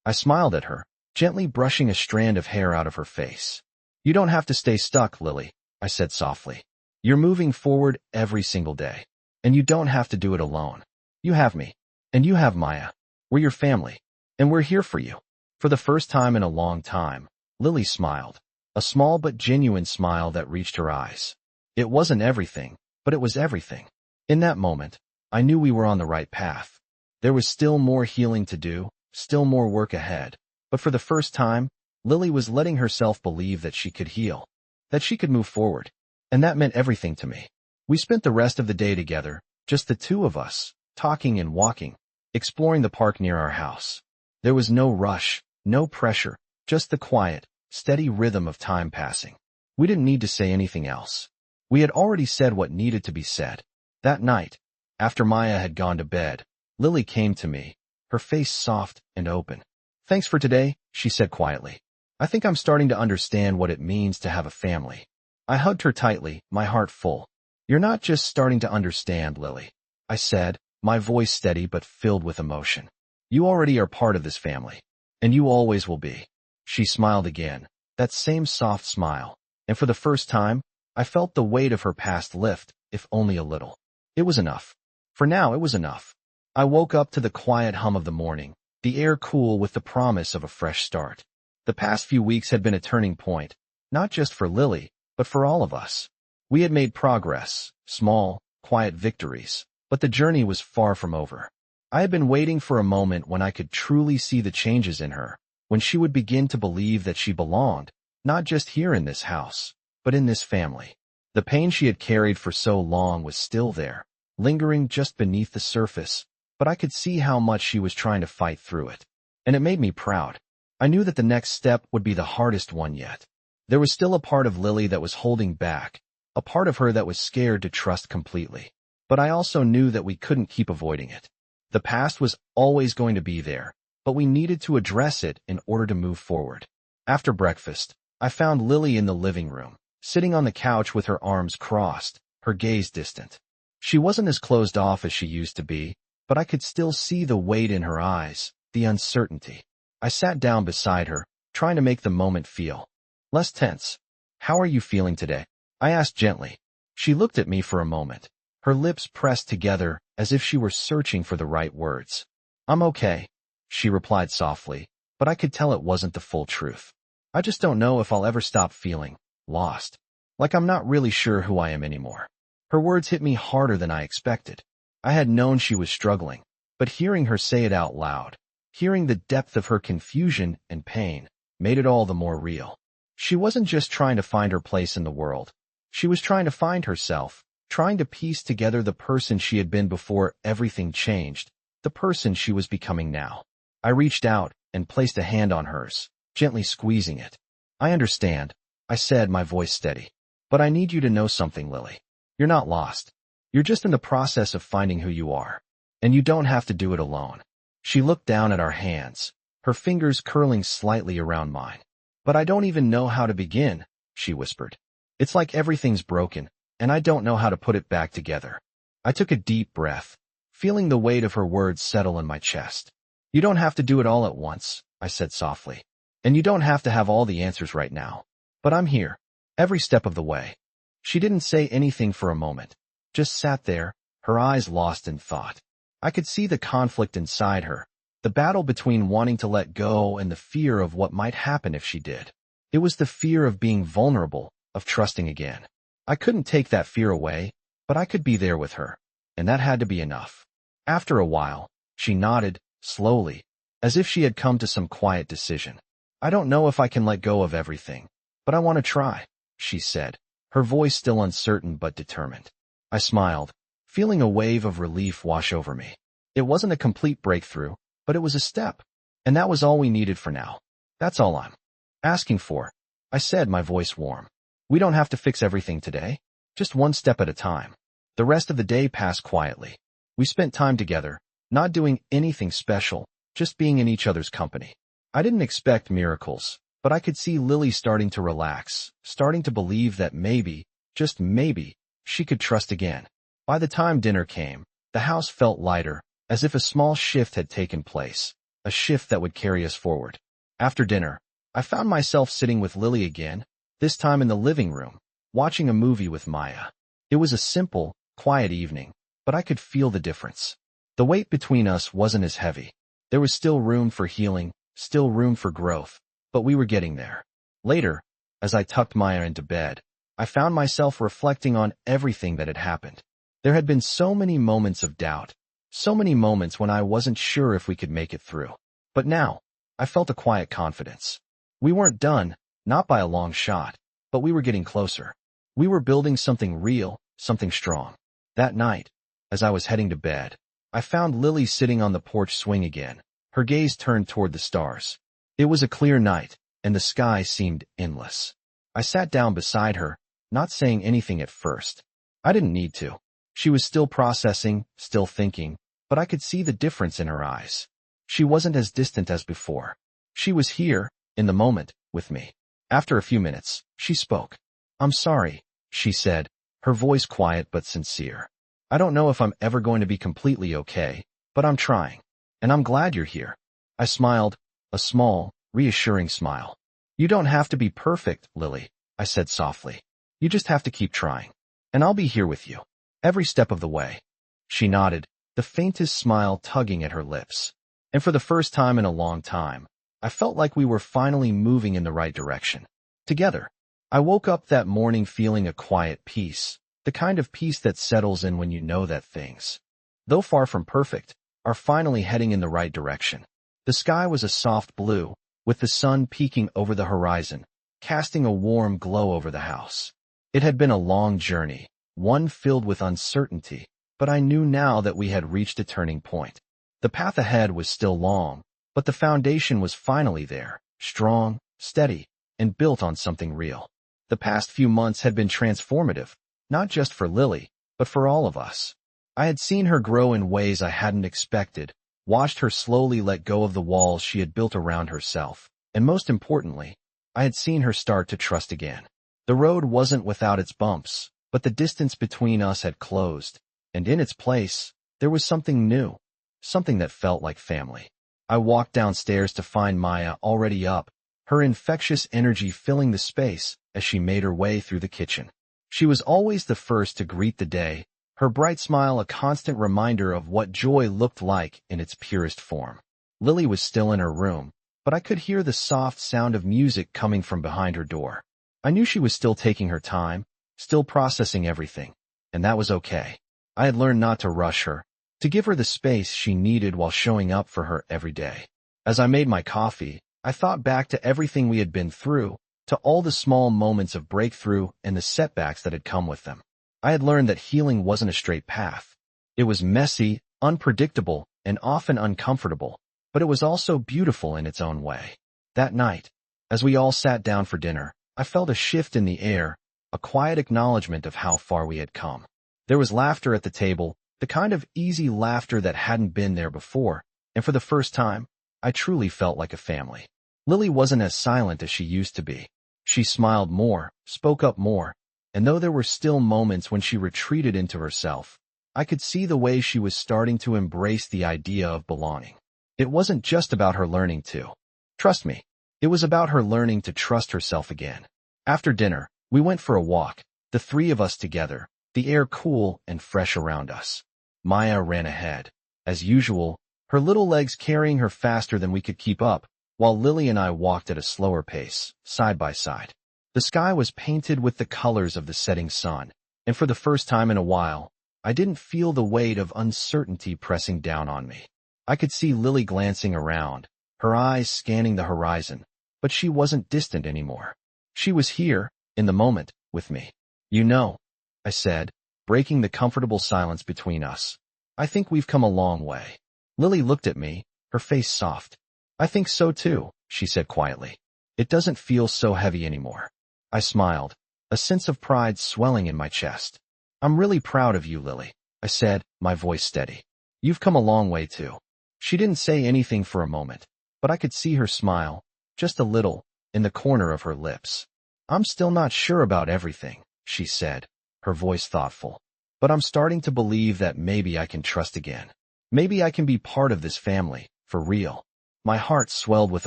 I smiled at her, gently brushing a strand of hair out of her face. You don't have to stay stuck, Lily, I said softly. You're moving forward every single day. And you don't have to do it alone. You have me. And you have Maya. We're your family. And we're here for you. For the first time in a long time, Lily smiled. A small but genuine smile that reached her eyes. It wasn't everything, but it was everything. In that moment, I knew we were on the right path. There was still more healing to do, still more work ahead. But for the first time, Lily was letting herself believe that she could heal, that she could move forward. And that meant everything to me. We spent the rest of the day together, just the two of us, talking and walking, exploring the park near our house. There was no rush, no pressure, just the quiet, steady rhythm of time passing. We didn't need to say anything else. We had already said what needed to be said. That night, after Maya had gone to bed, Lily came to me, her face soft and open. Thanks for today, she said quietly. I think I'm starting to understand what it means to have a family. I hugged her tightly, my heart full. You're not just starting to understand, Lily, I said, my voice steady but filled with emotion. You already are part of this family. And you always will be. She smiled again, that same soft smile, and for the first time, I felt the weight of her past lift, if only a little. It was enough. For now, it was enough. I woke up to the quiet hum of the morning, the air cool with the promise of a fresh start. The past few weeks had been a turning point, not just for Lily, but for all of us. We had made progress, small, quiet victories, but the journey was far from over. I had been waiting for a moment when I could truly see the changes in her, when she would begin to believe that she belonged, not just here in this house, but in this family. The pain she had carried for so long was still there, lingering just beneath the surface, but I could see how much she was trying to fight through it. And it made me proud. I knew that the next step would be the hardest one yet. There was still a part of Lily that was holding back, a part of her that was scared to trust completely. But I also knew that we couldn't keep avoiding it. The past was always going to be there, but we needed to address it in order to move forward. After breakfast, I found Lily in the living room, sitting on the couch with her arms crossed, her gaze distant. She wasn't as closed off as she used to be, but I could still see the weight in her eyes, the uncertainty. I sat down beside her, trying to make the moment feel less tense. How are you feeling today? I asked gently. She looked at me for a moment, her lips pressed together as if she were searching for the right words. I'm okay, she replied softly, but I could tell it wasn't the full truth. I just don't know if I'll ever stop feeling lost. Like I'm not really sure who I am anymore. Her words hit me harder than I expected. I had known she was struggling, but hearing her say it out loud, hearing the depth of her confusion and pain, made it all the more real. She wasn't just trying to find her place in the world. She was trying to find herself, trying to piece together the person she had been before everything changed, the person she was becoming now. I reached out and placed a hand on hers, gently squeezing it. I understand, I said, my voice steady. But I need you to know something, Lily. You're not lost. You're just in the process of finding who you are. And you don't have to do it alone. She looked down at our hands, her fingers curling slightly around mine. But I don't even know how to begin, she whispered. It's like everything's broken, and I don't know how to put it back together. I took a deep breath, feeling the weight of her words settle in my chest. You don't have to do it all at once, I said softly. And you don't have to have all the answers right now. But I'm here, every step of the way. She didn't say anything for a moment, just sat there, her eyes lost in thought. I could see the conflict inside her, the battle between wanting to let go and the fear of what might happen if she did. It was the fear of being vulnerable, of trusting again. I couldn't take that fear away, but I could be there with her, and that had to be enough. After a while, she nodded, slowly, as if she had come to some quiet decision. I don't know if I can let go of everything, but I want to try, she said, her voice still uncertain but determined. I smiled, feeling a wave of relief wash over me. It wasn't a complete breakthrough, but it was a step, and that was all we needed for now. That's all I'm asking for, I said, my voice warm. We don't have to fix everything today, just one step at a time. The rest of the day passed quietly. We spent time together, not doing anything special, just being in each other's company. I didn't expect miracles, but I could see Lily starting to relax, starting to believe that maybe, just maybe, she could trust again. By the time dinner came, the house felt lighter, as if a small shift had taken place, a shift that would carry us forward. After dinner, I found myself sitting with Lily again, this time in the living room, watching a movie with Maya. It was a simple, quiet evening, but I could feel the difference. The weight between us wasn't as heavy. There was still room for healing, still room for growth, but we were getting there. Later, as I tucked Maya into bed, I found myself reflecting on everything that had happened. There had been so many moments of doubt, so many moments when I wasn't sure if we could make it through. But now, I felt a quiet confidence. We weren't done, not by a long shot, but we were getting closer. We were building something real, something strong. That night, as I was heading to bed, I found Lily sitting on the porch swing again, her gaze turned toward the stars. It was a clear night, and the sky seemed endless. I sat down beside her, not saying anything at first. I didn't need to. She was still processing, still thinking, but I could see the difference in her eyes. She wasn't as distant as before. She was here, in the moment, with me. After a few minutes, she spoke. I'm sorry, she said, her voice quiet but sincere. I don't know if I'm ever going to be completely okay, but I'm trying. And I'm glad you're here. I smiled, a small, reassuring smile. You don't have to be perfect, Lily, I said softly. You just have to keep trying. And I'll be here with you, every step of the way. She nodded, the faintest smile tugging at her lips. And for the first time in a long time, I felt like we were finally moving in the right direction. Together. I woke up that morning feeling a quiet peace, the kind of peace that settles in when you know that things, though far from perfect, are finally heading in the right direction. The sky was a soft blue, with the sun peeking over the horizon, casting a warm glow over the house. It had been a long journey, one filled with uncertainty, but I knew now that we had reached a turning point. The path ahead was still long, but the foundation was finally there, strong, steady, and built on something real. The past few months had been transformative, not just for Lily, but for all of us. I had seen her grow in ways I hadn't expected, watched her slowly let go of the walls she had built around herself, and most importantly, I had seen her start to trust again. The road wasn't without its bumps, but the distance between us had closed, and in its place, there was something new, something that felt like family. I walked downstairs to find Maya already up, her infectious energy filling the space as she made her way through the kitchen. She was always the first to greet the day, her bright smile a constant reminder of what joy looked like in its purest form. Lily was still in her room, but I could hear the soft sound of music coming from behind her door. I knew she was still taking her time, still processing everything, and that was okay. I had learned not to rush her, to give her the space she needed while showing up for her every day. As I made my coffee, I thought back to everything we had been through, to all the small moments of breakthrough and the setbacks that had come with them. I had learned that healing wasn't a straight path. It was messy, unpredictable, and often uncomfortable, but it was also beautiful in its own way. That night, as we all sat down for dinner, I felt a shift in the air, a quiet acknowledgement of how far we had come. There was laughter at the table, the kind of easy laughter that hadn't been there before, and for the first time, I truly felt like a family. Lily wasn't as silent as she used to be. She smiled more, spoke up more, and though there were still moments when she retreated into herself, I could see the way she was starting to embrace the idea of belonging. It wasn't just about her learning to trust me. It was about her learning to trust herself again. After dinner, we went for a walk, the three of us together, the air cool and fresh around us. Maya ran ahead. As usual, her little legs carrying her faster than we could keep up, while Lily and I walked at a slower pace, side by side. The sky was painted with the colors of the setting sun, and for the first time in a while, I didn't feel the weight of uncertainty pressing down on me. I could see Lily glancing around, her eyes scanning the horizon, but she wasn't distant anymore. She was here, in the moment, with me. You know, I said, breaking the comfortable silence between us. I think we've come a long way. Lily looked at me, her face soft. I think so too, she said quietly. It doesn't feel so heavy anymore. I smiled, a sense of pride swelling in my chest. I'm really proud of you, Lily, I said, my voice steady. You've come a long way too. She didn't say anything for a moment, but I could see her smile, just a little, in the corner of her lips. I'm still not sure about everything, she said, her voice thoughtful. But I'm starting to believe that maybe I can trust again. Maybe I can be part of this family, for real. My heart swelled with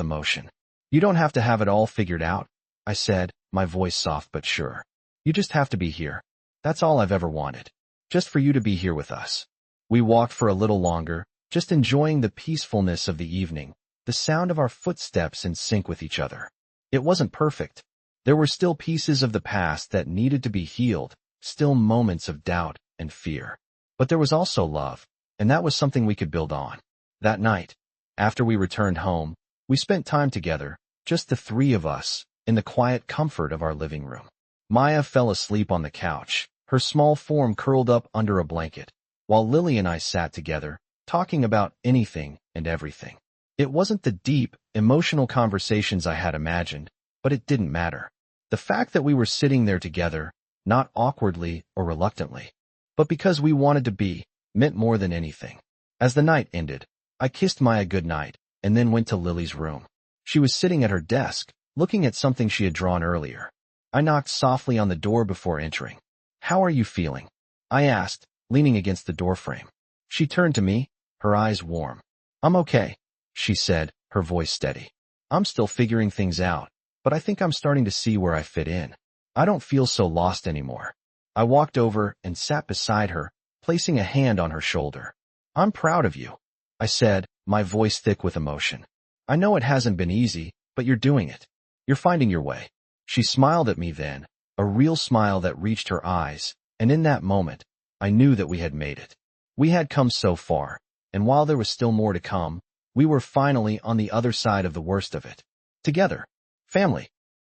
emotion. You don't have to have it all figured out, I said, my voice soft but sure. You just have to be here. That's all I've ever wanted. Just for you to be here with us. We walked for a little longer, just enjoying the peacefulness of the evening, the sound of our footsteps in sync with each other. It wasn't perfect. There were still pieces of the past that needed to be healed, still moments of doubt and fear. But there was also love, and that was something we could build on. That night, after we returned home, we spent time together, just the three of us, in the quiet comfort of our living room. Maya fell asleep on the couch, her small form curled up under a blanket, while Lily and I sat together, talking about anything and everything. It wasn't the deep, emotional conversations I had imagined, but it didn't matter. The fact that we were sitting there together, not awkwardly or reluctantly, but because we wanted to be, meant more than anything. As the night ended, I kissed Maya goodnight, and then went to Lily's room. She was sitting at her desk, looking at something she had drawn earlier. I knocked softly on the door before entering. How are you feeling? I asked, leaning against the doorframe. She turned to me, her eyes warm. I'm okay, she said, her voice steady. I'm still figuring things out, but I think I'm starting to see where I fit in. I don't feel so lost anymore. I walked over and sat beside her, placing a hand on her shoulder. I'm proud of you, I said, my voice thick with emotion. I know it hasn't been easy, but you're doing it. You're finding your way. She smiled at me then, a real smile that reached her eyes, and in that moment, I knew that we had made it. We had come so far, and while there was still more to come, we were finally on the other side of the worst of it. Together. Family.